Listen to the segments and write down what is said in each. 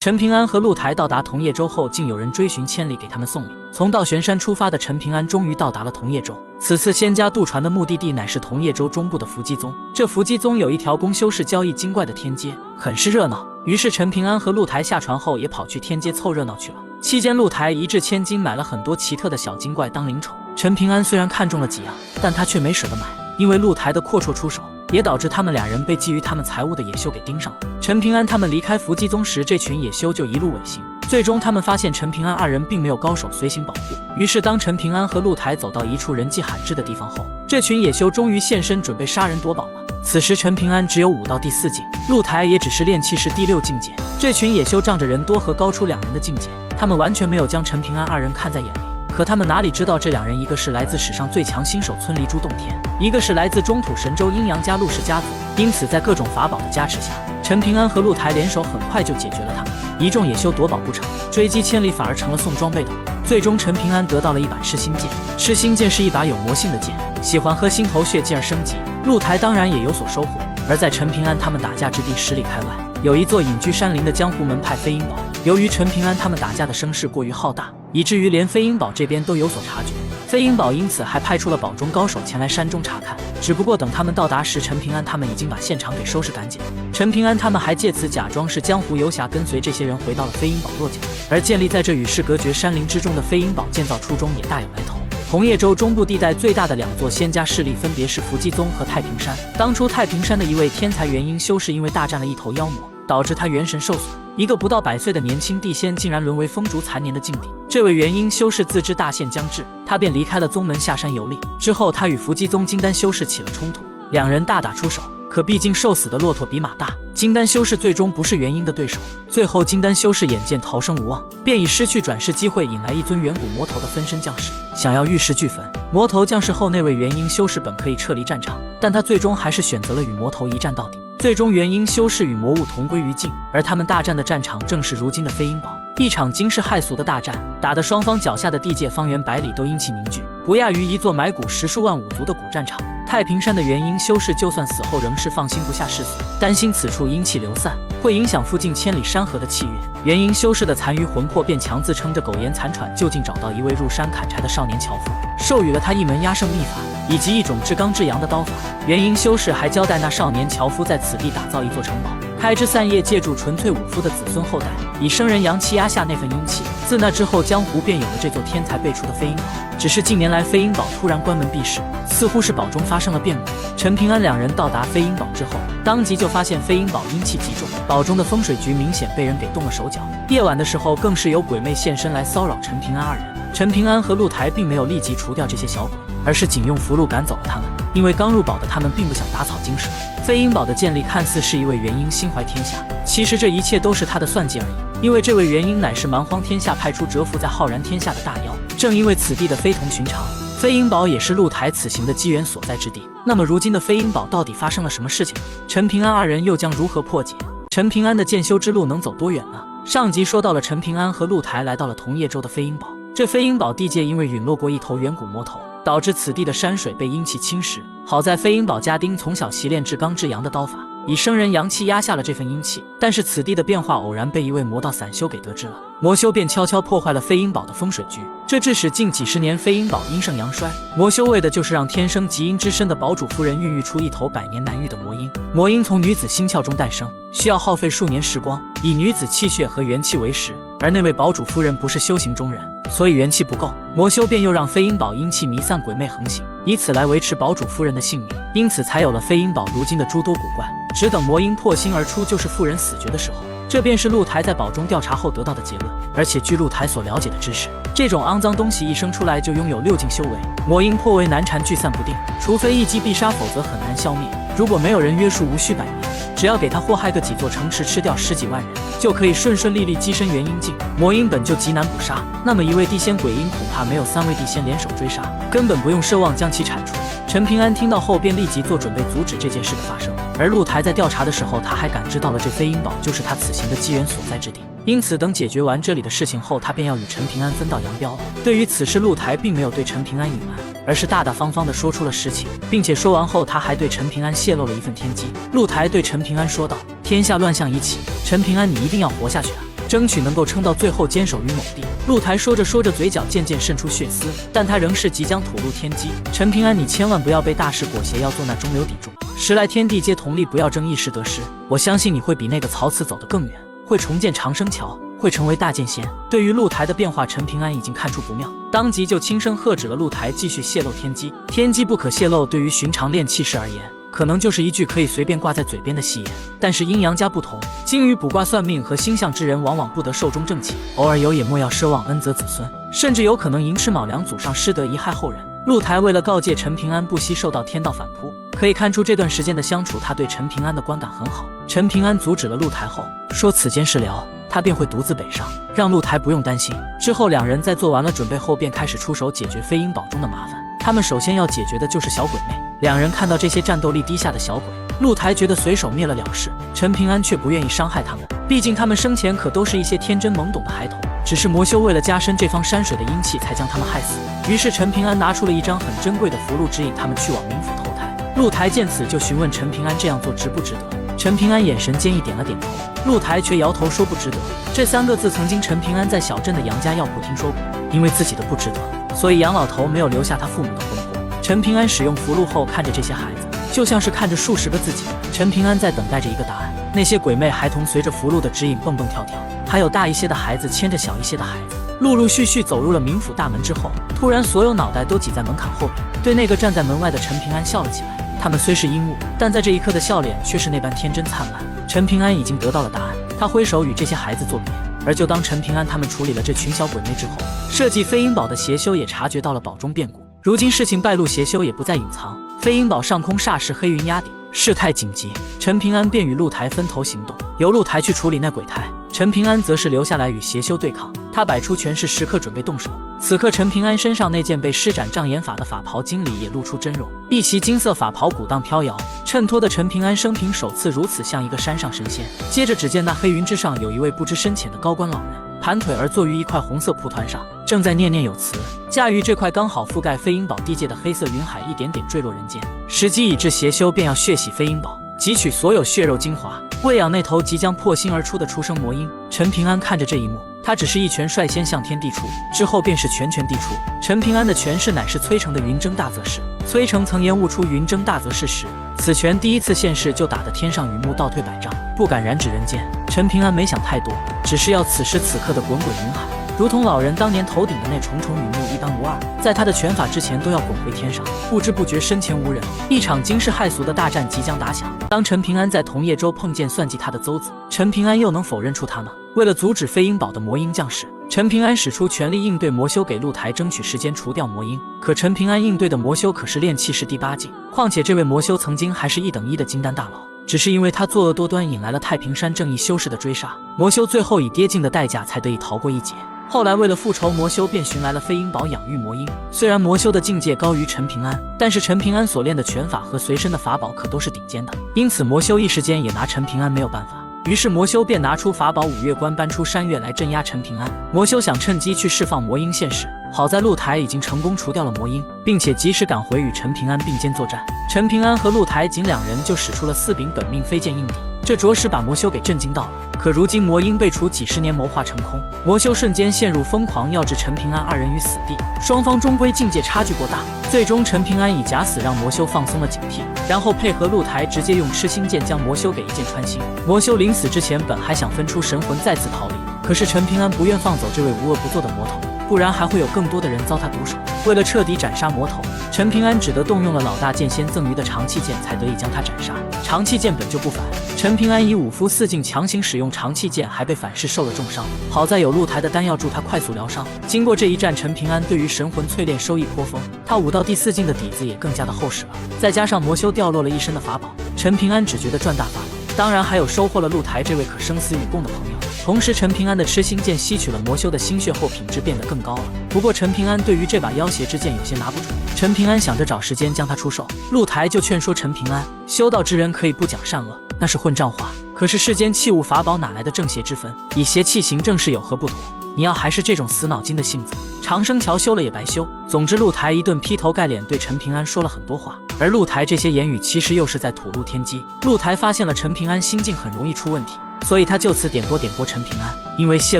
陈平安和陆台到达桐叶州后，竟有人追寻千里给他们送礼。从道玄山出发的陈平安终于到达了桐叶州。此次仙家渡船的目的地乃是桐叶州中部的伏击宗。这伏击宗有一条供修士交易精怪的天街，很是热闹。于是陈平安和陆台下船后也跑去天街凑热闹去了。期间陆台一掷千金买了很多奇特的小精怪当灵宠。陈平安虽然看中了几样，但他却没舍得买，因为陆台的阔绰出手，也导致他们俩人被觊觎他们财物的野修给盯上了。陈平安他们离开伏击宗时，这群野修就一路尾行。最终他们发现陈平安二人并没有高手随行保护，于是当陈平安和陆台走到一处人迹罕至的地方后，这群野修终于现身，准备杀人夺宝了。此时陈平安只有武道第4境，陆台也只是炼气士第6境界。这群野修仗着人多和高出2人的境界，他们完全没有将陈平安二人看在眼里。可他们哪里知道，这2人一个是来自史上最强新手村离珠洞天，一个是来自中土神州阴阳家陆氏家族。因此在各种法宝的加持下，陈平安和陆台联手很快就解决了他们。一众野修夺宝不成，追击千里反而成了送装备的。最终陈平安得到了一把赤心剑。赤心剑是一把有魔性的剑，喜欢喝心头血进而升级。陆台当然也有所收获。而在陈平安他们打架之地10里开外，有一座隐居山林的江湖门派飞鹰堡。由于陈平安他们打架的声势过于浩大，以至于连飞鹰堡这边都有所察觉。飞鹰堡因此还派出了堡中高手前来山中查看，只不过等他们到达时，陈平安他们已经把现场给收拾干净。陈平安他们还借此假装是江湖游侠，跟随这些人回到了飞鹰堡落脚。而建立在这与世隔绝山林之中的飞鹰堡建造初衷也大有来头。桐叶州中部地带最大的2座仙家势力分别是伏击宗和太平山。当初太平山的一位天才元婴修士因为大战了一头妖魔，导致他元神受损，一个不到100岁的年轻地仙竟然沦为风烛残年的境地。这位元婴修士自知大限将至，他便离开了宗门下山游历。之后他与伏击宗金丹修士起了冲突，2人大打出手。可毕竟瘦死的骆驼比马大，金丹修士最终不是元婴的对手。最后金丹修士眼见逃生无望，便以失去转世机会引来一尊远古魔头的分身降世，想要玉石俱焚。魔头降世后，那位元婴修士本可以撤离战场，但他最终还是选择了与魔头一战到底。最终元婴修士与魔物同归于尽，而他们大战的战场正是如今的飞鹰堡。一场惊世骇俗的大战，打得双方脚下的地界方圆100里都阴气凝聚，不亚于一座埋骨10数万5族的古战场。太平山的元婴修士就算死后仍是放心不下世俗，担心此处阴气流散会影响附近千里山河的气运。元婴修士的残余魂魄便强自撑着苟延残喘，就近找到一位入山砍柴的少年樵夫，授予了他一门压胜秘法以及一种至刚至阳的刀法。元婴修士还交代那少年樵夫在此地打造一座城堡，开枝散叶，借助纯粹武夫的子孙后代，以生人阳气压下那份阴气。自那之后，江湖便有了这座天才辈出的飞鹰堡。只是近年来飞鹰堡突然关门闭市，似乎是堡中发生了变故。陈平安2人到达飞鹰堡之后，当即就发现飞鹰堡阴气极重，堡中的风水局明显被人给动了手脚。夜晚的时候，更是有鬼魅现身来骚扰陈平安2人。陈平安和陆台并没有立即除掉这些小鬼，而是仅用符箓赶走了他们，因为刚入堡的他们并不想打草惊蛇。飞鹰堡的建立看似是一位元婴心怀天下，其实这一切都是他的算计而已。因为这位元婴乃是蛮荒天下派出蛰伏在浩然天下的大妖，正因为此地的非同寻常，飞鹰堡也是陆台此行的机缘所在之地。那么如今的飞鹰堡到底发生了什么事情？陈平安2人又将如何破解？陈平安的剑修之路能走多远呢？上集说到了陈平安和陆台来到了桐叶州的飞鹰堡，这飞鹰堡地界因为陨落过一头远古魔头，导致此地的山水被阴气侵蚀。好在飞鹰堡家丁从小习练至刚至阳的刀法，以生人阳气压下了这份阴气。但是此地的变化偶然被一位魔道散修给得知了，魔修便悄悄破坏了飞鹰堡的风水局，这致使近几十年飞鹰堡阴盛阳衰。魔修为的就是让天生极阴之身的堡主夫人孕育出一头100年难遇的魔婴。魔婴从女子心窍中诞生，需要耗费数年时光，以女子气血和元气为食。而那位堡主夫人不是修行中人，所以元气不够，魔修便又让飞鹰堡阴气弥散，鬼魅横行，以此来维持堡主夫人的性命。因此才有了飞鹰堡如今的诸多古怪，只等魔婴破心而出，就是妇人死绝的时候。这便是陆台在堡中调查后得到的结论。而且据陆台所了解的知识，这种肮脏东西一生出来就拥有6境修为，魔婴颇为难缠，聚散不定，除非一击必杀，否则很难消灭。如果没有人约束，无需100年，只要给他祸害个几座城池，吃掉10几万人，就可以顺顺利利跻身元婴境。魔婴本就极难捕杀，那么一位地仙鬼婴恐怕没有3位地仙联手追杀，根本不用奢望将其铲除。陈平安听到后便立即做准备，阻止这件事的发生。而陆台在调查的时候，他还感知到了这飞鹰堡就是他此行的机缘所在之地。因此等解决完这里的事情后，他便要与陈平安分道扬镳了。对于此事，陆台并没有对陈平安隐瞒，而是大大方方地说出了实情，并且说完后，他还对陈平安泄露了一份天机。陆台对陈平安说道：“天下乱象已起，陈平安你一定要活下去啊！争取能够撑到最后，坚守于某地。陆台说着说着，嘴角渐渐渗出血丝，但他仍是即将吐露天机。陈平安，你千万不要被大事裹挟，要做那中流砥柱。时来天地皆同力，不要争一时得失。我相信你会比那个曹操走得更远，会重建长生桥，会成为大剑仙。对于陆台的变化，陈平安已经看出不妙，当即就轻声喝止了陆台继续泄露天机。天机不可泄露，对于寻常练气士而言，可能就是一句可以随便挂在嘴边的戏言。但是阴阳家不同，精于卜卦算命和星象之人，往往不得寿终正寝，偶尔有也莫要奢望恩泽子孙，甚至有可能寅吃卯粮，祖上失德，贻害后人。陆台为了告诫陈平安，不惜受到天道反扑。可以看出这段时间的相处，他对陈平安的观感很好。陈平安阻止了陆台后，说此间事聊，他便会独自北上，让陆台不用担心。之后两人在做完了准备后，便开始出手解决飞鹰堡中的麻烦。他们首先要解决的就是小鬼妹。两人看到这些战斗力低下的小鬼，陆台觉得随手灭了事，陈平安却不愿意伤害他们，毕竟他们生前可都是一些天真懵懂的孩童，只是魔修为了加深这方山水的阴气，才将他们害死。于是陈平安拿出了一张很珍贵的符箓，指引他们去往冥府投胎。陆台见此就询问陈平安这样做值不值得。陈平安眼神坚毅，点了点头。陆台却摇头说不值得。这3个字曾经陈平安在小镇的杨家药铺听说过，因为自己的不值得，所以杨老头没有留下他父母的魂魄。陈平安使用符箓后，看着这些孩子，就像是看着数十个自己。陈平安在等待着一个答案。那些鬼魅孩童随着符箓的指引蹦蹦跳跳，还有大一些的孩子牵着小一些的孩子，陆陆续续走入了冥府大门之后，突然所有脑袋都挤在门槛后面，对那个站在门外的陈平安笑了起来。他们虽是鹦鹉，但在这一刻的笑脸却是那般天真灿烂。陈平安已经得到了答案，他挥手与这些孩子作别。而就当陈平安他们处理了这群小鬼魅之后，设计飞鹰堡的邪修也察觉到了堡中变故。如今事情败露，邪修也不再隐藏，飞鹰堡上空霎时黑云压顶，事态紧急。陈平安便与陆台分头行动，由陆台去处理那鬼胎，陈平安则是留下来与邪修对抗。他摆出权势时刻，准备动手。此刻陈平安身上那件被施展障眼法的法袍经理也露出真容，一袭金色法袍鼓荡飘摇，衬托的陈平安生平首次如此像一个山上神仙。接着只见那黑云之上有一位不知深浅的高官老人，盘腿而坐于一块红色蒲团上，正在念念有词。驾驭这块刚好覆盖飞鹰堡地界的黑色云海，一点点坠落人间。时机已至，邪修便要血洗飞鹰堡，汲取所有血肉精华，喂养那头即将破心而出的出生魔婴。陈平安看着这一幕，他只是一拳率先向天地出，之后便是拳拳地出。陈平安的拳势乃是崔成的云蒸大泽式。崔成曾言悟出云蒸大泽式时，此拳第一次现世就打得天上雨幕倒退100丈，不敢染指人间。陈平安没想太多，只是要此时此刻的滚滚云海，如同老人当年头顶的那重重雨幕一般无二，在他的拳法之前都要滚回天上。不知不觉身前无人，一场惊世骇俗的大战即将打响。当陈平安在桐叶洲碰见算计他的邹子，陈平安又能否认出他吗？为了阻止飞鹰堡的魔婴降世，陈平安使出全力应对魔修，给陆台争取时间除掉魔婴。可陈平安应对的魔修可是炼气士第8境，况且这位魔修曾经还是1等1的金丹大佬，只是因为他作恶多端，引来了太平山正义修士的追杀，魔修最后以跌境的代价才得以逃过一劫。后来为了复仇，魔修便寻来了飞鹰堡养育魔婴。虽然魔修的境界高于陈平安，但是陈平安所练的拳法和随身的法宝可都是顶尖的，因此魔修一时间也拿陈平安没有办法。于是魔修便拿出法宝五岳关，搬出山岳来镇压陈平安。魔修想趁机去释放魔婴现世，好在陆台已经成功除掉了魔婴，并且及时赶回与陈平安并肩作战。陈平安和陆台仅2人就使出了4柄本命飞剑应敌，这着实把魔修给震惊到了。可如今魔婴被除，几十年谋划成空，魔修瞬间陷入疯狂，要置陈平安2人于死地。双方终归境界差距过大，最终陈平安以假死让魔修放松了警惕，然后配合陆台直接用痴心剑将魔修给一剑穿心。魔修临死之前本还想分出神魂再次逃离，可是陈平安不愿放走这位无恶不作的魔头，不然还会有更多的人遭他毒手。为了彻底斩杀魔头，陈平安只得动用了老大剑仙赠予的长气剑，才得以将他斩杀。长气剑本就不凡，陈平安以5夫4境强行使用长气剑，还被反噬受了重伤。好在有陆台的丹药助他快速疗伤。经过这一战，陈平安对于神魂淬炼收益颇丰，他武到第4境的底子也更加的厚实了。再加上魔修掉落了一身的法宝，陈平安只觉得赚大发了。当然还有收获了陆台这位可生死与共的朋友。同时陈平安的痴心剑吸取了魔修的心血后，品质变得更高了。不过陈平安对于这把妖邪之剑有些拿不准，陈平安想着找时间将它出售，陆台就劝说陈平安，修道之人可以不讲善恶，那是混账话。可是世间器物法宝哪来的正邪之分？以邪气行正事有何不妥？你要还是这种死脑筋的性子，长生桥修了也白修。总之陆台一顿劈头盖脸对陈平安说了很多话，而陆台这些言语其实又是在吐露天机。陆台发现了陈平安心境很容易出问题，所以他就此点拨陈平安。因为泄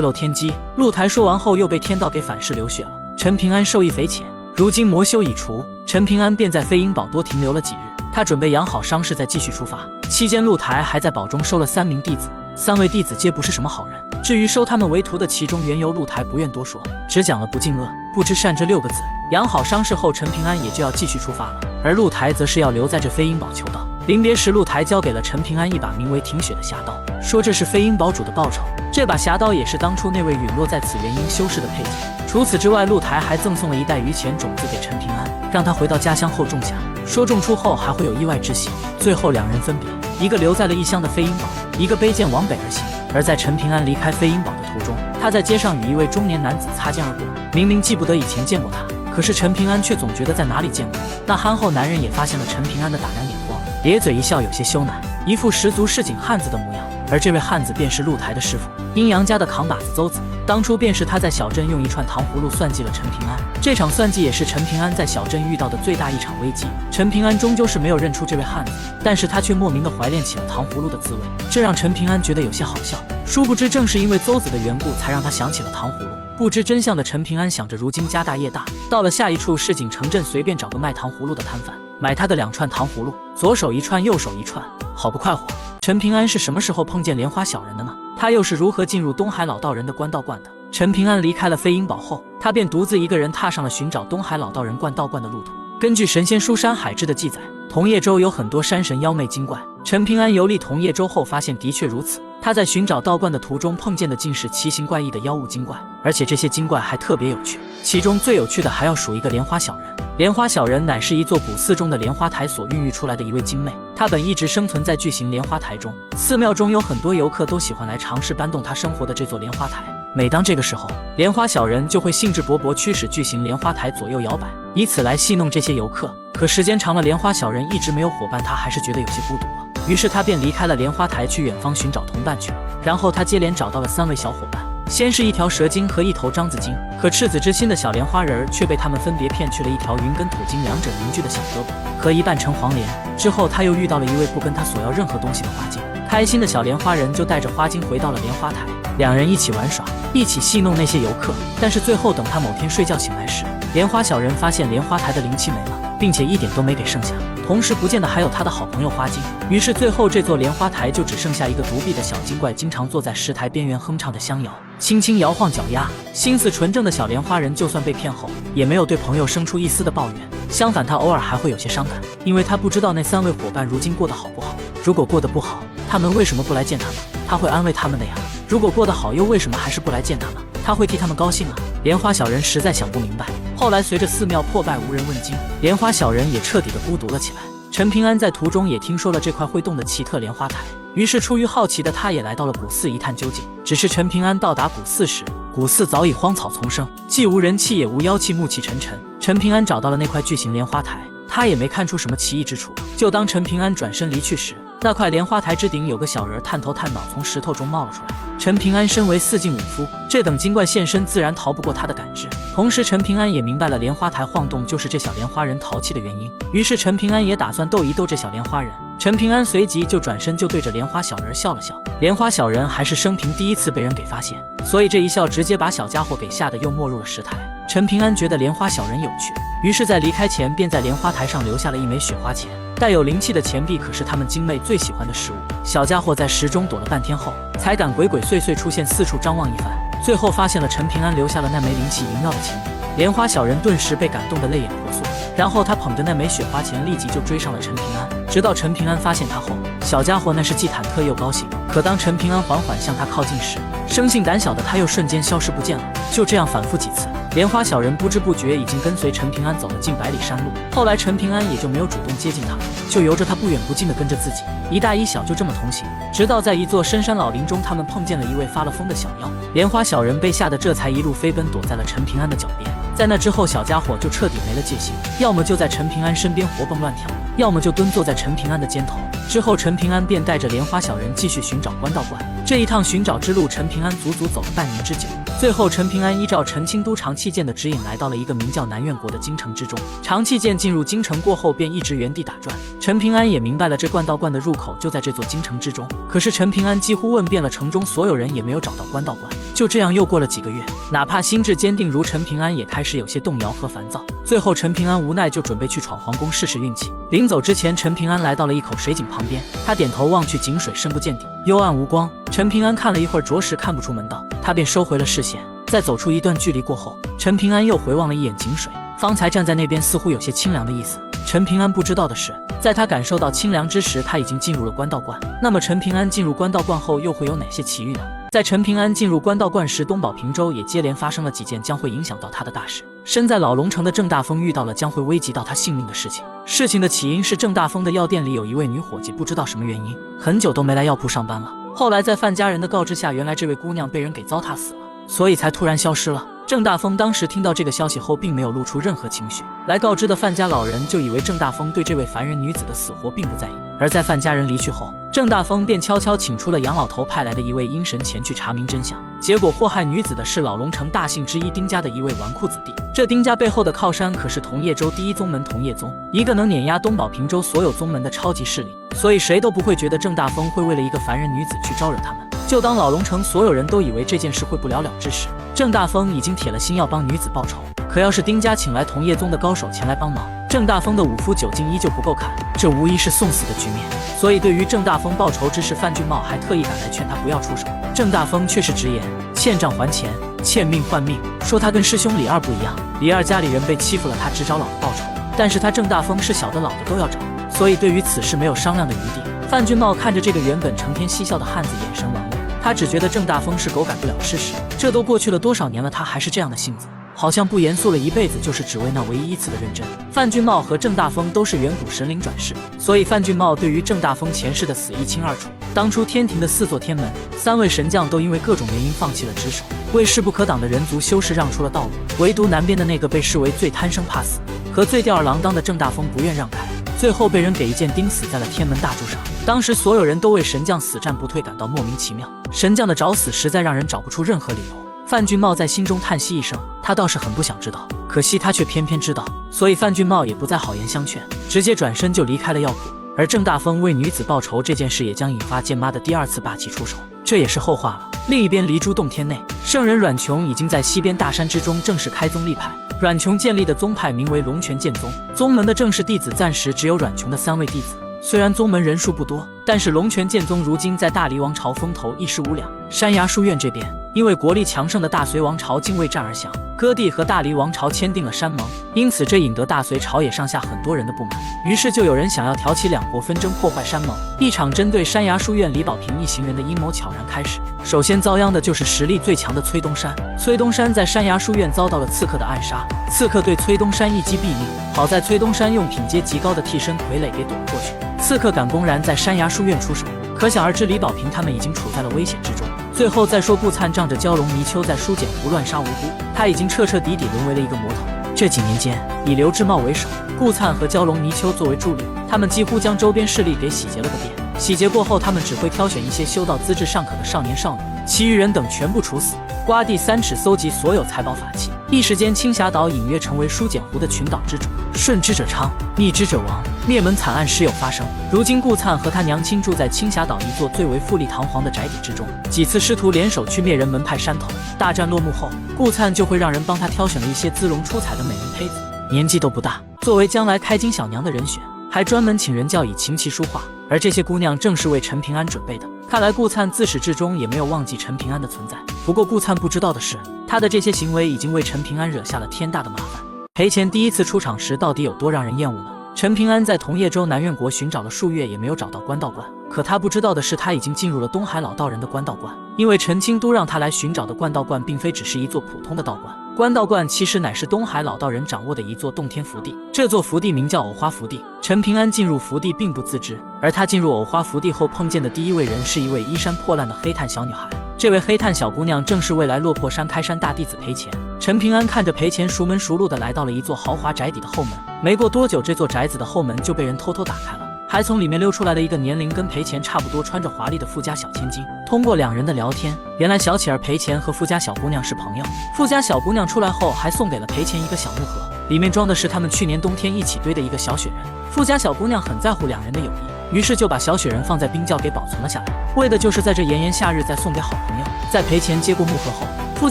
露天机，露台说完后又被天道给反噬流血了，陈平安受益匪浅。如今魔修已除，陈平安便在飞鹰堡多停留了几日，他准备养好伤势再继续出发。期间露台还在堡中收了3名弟子，3位弟子皆不是什么好人。至于收他们为徒的其中缘由，露台不愿多说，只讲了不敬恶不知善这6个字。养好伤势后，陈平安也就要继续出发了，而露台则是要留在这飞鹰堡求道。临别时，露台交给了陈平安一把名为停雪的匣刀，说这是飞鹰堡主的报酬。这把匣刀也是当初那位陨落在此原因修饰的配件。除此之外，露台还赠送了1袋榆钱种子给陈平安，让他回到家乡后种下，说种出后还会有意外之喜。最后2人分别，一个留在了异乡的飞鹰堡，一个背剑往北而行。而在陈平安离开飞鹰堡的途中，他在街上与一位中年男子擦肩而过，明明记不得以前见过他，可是陈平安却总觉得在哪里见过。那憨厚男人也发现了陈平安的打量眼光，咧嘴一笑，有些羞赧，一副十足市井汉子的模样。而这位汉子便是露台的师傅，阴阳家的扛把子邹子。当初便是他在小镇用一串糖葫芦算计了陈平安，这场算计也是陈平安在小镇遇到的最大一场危机。陈平安终究是没有认出这位汉子，但是他却莫名的怀念起了糖葫芦的滋味，这让陈平安觉得有些好笑。殊不知正是因为邹子的缘故，才让他想起了糖葫芦。不知真相的陈平安想着，如今家大业大，到了下一处市井城镇，随便找个卖糖葫芦的摊贩，买他的2串糖葫芦，左手1串，右手1串，好不快活。陈平安是什么时候碰见莲花小人的呢？他又是如何进入东海老道人的官道观的？陈平安离开了飞鹰堡后，他便独自一个人踏上了寻找东海老道人灌道观的路途。根据神仙书《山海志》的记载，桐叶州有很多山神妖魅精怪。陈平安游历桐叶州后发现的确如此，他在寻找道观的途中碰见的竟是奇形怪异的妖物精怪，而且这些精怪还特别有趣，其中最有趣的还要数一个莲花小人。莲花小人乃是一座古寺中的莲花台所孕育出来的一位精魅，他本一直生存在巨型莲花台中，寺庙中有很多游客都喜欢来尝试搬动他生活的这座莲花台。每当这个时候，莲花小人就会兴致勃勃驱使巨型莲花台左右摇摆，以此来戏弄这些游客。可时间长了，莲花小人一直没有伙伴，他还是觉得有些孤独了，于是他便离开了莲花台，去远方寻找同伴去了。然后他接连找到了3位小伙伴，先是一条蛇精和一头獐子精，可赤子之心的小莲花人却被他们分别骗去了一条云跟土精，两者凝聚的小胳膊和一半成黄莲。之后他又遇到了一位不跟他索要任何东西的花精，开心的小莲花人就带着花精回到了莲花台，2人一起玩耍，一起戏弄那些游客。但是最后等他某天睡觉醒来时，莲花小人发现莲花台的灵气没了，并且一点都没给剩下，同时不见的还有他的好朋友花精。于是最后这座莲花台就只剩下一个独臂的小精怪，经常坐在石台边缘哼唱着香谣，轻轻摇晃脚丫。心思纯正的小莲花人就算被骗后，也没有对朋友生出一丝的抱怨，相反他偶尔还会有些伤感，因为他不知道那3位伙伴如今过得好不好。如果过得不好，他们为什么不来见他呢？他会安慰他们的呀。如果过得好，又为什么还是不来见他呢？他会替他们高兴啊。莲花小人实在想不明白。后来随着寺庙破败，无人问津，莲花小人也彻底的孤独了起来。陈平安在途中也听说了这块会动的奇特莲花台，于是出于好奇的他也来到了古寺一探究竟。只是陈平安到达古寺时，古寺早已荒草丛生，既无人气也无妖气，暮气沉沉。陈平安找到了那块巨型莲花台，他也没看出什么奇异之处。就当陈平安转身离去时，那块莲花台之顶有个小人探头探脑从石头中冒了出来。陈平安身为4境武夫，这等精怪现身自然逃不过他的感知。同时陈平安也明白了莲花台晃动就是这小莲花人淘气的原因，于是陈平安也打算逗一逗这小莲花人。陈平安随即就转身就对着莲花小人笑了笑。莲花小人还是生平第一次被人给发现，所以这一笑直接把小家伙给吓得又没入了石台。陈平安觉得莲花小人有趣，于是在离开前便在莲花台上留下了一枚雪花钱。带有灵气的钱币可是他们精魅最喜欢的食物。小家伙在石中躲了半天后，才敢鬼鬼祟祟出现，四处张望一番，最后发现了陈平安留下了那枚灵气萦绕的钱币。莲花小人顿时被感动得泪眼婆娑，然后他捧着那枚雪花钱立即就追上了陈平安。直到陈平安发现他后，小家伙那是既忐忑又高兴。可当陈平安缓缓向他靠近时，生性胆小的他又瞬间消失不见了。就这样反复几次，莲花小人不知不觉已经跟随陈平安走了近100里山路。后来陈平安也就没有主动接近他，就由着他不远不近的跟着自己，一大一小就这么同行，直到在一座深山老林中，他们碰见了一位发了疯的小妖。莲花小人被吓得这才一路飞奔躲在了陈平安的脚边。在那之后，小家伙就彻底没了戒心，要么就在陈平安身边活蹦乱跳，要么就蹲坐在陈平安的肩头，之后，陈平安便带着莲花小人继续寻找关道观。这一趟寻找之路，陈平安足足走了半年之久。最后，陈平安依照陈清都长气剑的指引，来到了一个名叫南苑国的京城之中。长气剑进入京城过后，便一直原地打转。陈平安也明白了，这关道观的入口就在这座京城之中。可是陈平安几乎问遍了城中所有人，也没有找到关道观。就这样又过了几个月，哪怕心智坚定如陈平安，也开始有些动摇和烦躁。最后，陈平安无奈就准备去闯皇宫试试运气。临走之前，陈平安来到了一口水井旁边，他点头望去，井水深不见底，幽暗无光。陈平安看了一会儿，着实看不出门道，他便收回了视线。在走出一段距离过后，陈平安又回望了一眼井水，方才站在那边似乎有些清凉的意思。陈平安不知道的是，在他感受到清凉之时，他已经进入了关道观。那么陈平安进入关道观后又会有哪些奇遇呢？在陈平安进入关道观时，东宝平州也接连发生了几件将会影响到他的大事。身在老龙城的郑大风遇到了将会危及到他性命的事情。事情的起因是郑大风的药店里有一位女伙计，不知道什么原因，很久都没来药铺上班了。后来在范家人的告知下，原来这位姑娘被人给糟蹋死了，所以才突然消失了。郑大风当时听到这个消息后，并没有露出任何情绪。来告知的范家老人就以为郑大风对这位凡人女子的死活并不在意。而在范家人离去后，郑大风便悄悄请出了杨老头派来的一位阴神前去查明真相。结果祸害女子的是老龙城大姓之一丁家的一位纨绔子弟。这丁家背后的靠山可是同叶州第一宗门同叶宗，一个能碾压东宝平州所有宗门的超级势力。所以谁都不会觉得郑大风会为了一个凡人女子去招惹他们。就当老龙城所有人都以为这件事会不了了之时，郑大风已经铁了心要帮女子报仇。可要是丁家请来同叶宗的高手前来帮忙，郑大风的5夫9进依旧不够砍，这无疑是送死的局面。所以对于郑大风报仇之事，范俊茂还特意赶来劝他不要出手。郑大风却是直言，欠账还钱，欠命换命，说他跟师兄李二不一样，李二家里人被欺负了，他只找老的报仇，但是他郑大风是小的老的都要找，所以对于此事没有商量的余地。范俊茂看着这个原本成天嬉笑的汉子，眼神玩味，他只觉得郑大风是狗改不了吃屎。这都过去了多少年了，他还是这样的性子，好像不严肃了一辈子，就是只为那唯一一次的认真。范俊茂和郑大风都是远古神灵转世，所以范俊茂对于郑大风前世的死一清二楚。当初天庭的4座天门，3位神将都因为各种原因放弃了职守，为势不可挡的人族修士让出了道路，唯独南边的那个被视为最贪生怕死和最吊儿郎当的郑大风不愿让开，最后被人给一剑钉死在了天门大柱上。当时所有人都为神将死战不退感到莫名其妙，神将的找死实在让人找不出任何理由。范俊茂在心中叹息一声，他倒是很不想知道，可惜他却偏偏知道，所以范俊茂也不再好言相劝，直接转身就离开了药铺。而郑大风为女子报仇这件事也将引发剑妈的第2次霸气出手，这也是后话了。另一边离珠洞天内，圣人阮琼已经在西边大山之中正式开宗立派。阮琼建立的宗派名为龙泉剑宗，宗门的正式弟子暂时只有阮琼的3位弟子。虽然宗门人数不多，但是龙泉剑宗如今在大黎王朝风头一时无两。山崖书院这边，因为国力强盛的大隋王朝竟未战而降，割地和大黎王朝签订了山盟，因此这引得大隋朝野上下很多人的不满，于是就有人想要挑起2国纷争，破坏山盟。一场针对山崖书院李保平一行人的阴谋悄然开始。首先遭殃的就是实力最强的崔东山。崔东山在山崖书院遭到了刺客的暗杀，刺客对崔东山一击毙命，好在崔东山用品阶极高的替身傀儡给躲了过去。刺客敢公然在山崖书院出手，可想而知李保平他们已经处在了危险之中。最后再说顾灿仗着蛟龙泥鳅在书简湖乱杀无辜，他已经彻彻底底沦为了一个魔头。这几年间，以刘志茂为首，顾灿和蛟龙泥鳅作为助力，他们几乎将周边势力给洗劫了个遍。洗劫过后，他们只会挑选一些修道资质尚可的少年少女，其余人等全部处死。刮地3尺搜集所有财宝法器，一时间青霞岛隐约成为书简湖的群岛之主。顺之者昌，逆之者亡，灭门惨案时有发生。如今顾灿和他娘亲住在青霞岛一座最为富丽堂皇的宅邸之中，几次师徒联手去灭人门派山头。大战落幕后，顾灿就会让人帮他挑选了一些姿容出彩的美人胚子，年纪都不大，作为将来开金小娘的人选，还专门请人教以琴棋书画。而这些姑娘正是为陈平安准备的。看来顾灿自始至终也没有忘记陈平安的存在。不过顾灿不知道的是，他的这些行为已经为陈平安惹下了天大的麻烦。裴前第1次出场时到底有多让人厌恶呢？陈平安在同叶州南苑国寻找了数月，也没有找到关道观。可他不知道的是，他已经进入了东海老道人的关道观。因为陈清都让他来寻找的关道观并非只是一座普通的道观，关道观其实乃是东海老道人掌握的一座洞天福地。这座福地名叫藕花福地。陈平安进入福地并不自知，而他进入藕花福地后碰见的第1位人是一位衣衫破烂的黑炭小女孩。这位黑炭小姑娘正是未来落魄山开山大弟子裴前。陈平安看着裴前熟门熟路的来到了一座豪华宅邸的后门，没过多久，这座宅子的后门就被人偷偷打开了。还从里面溜出来了一个年龄跟裴钱差不多、穿着华丽的富家小千金。通过两人的聊天，原来小企儿裴钱和富家小姑娘是朋友。富家小姑娘出来后，还送给了裴钱一个小木盒，里面装的是他们去年冬天一起堆的一个小雪人。富家小姑娘很在乎两人的友谊，于是就把小雪人放在冰窖给保存了下来，为的就是在这炎炎夏日再送给好朋友。在裴钱接过木盒后，富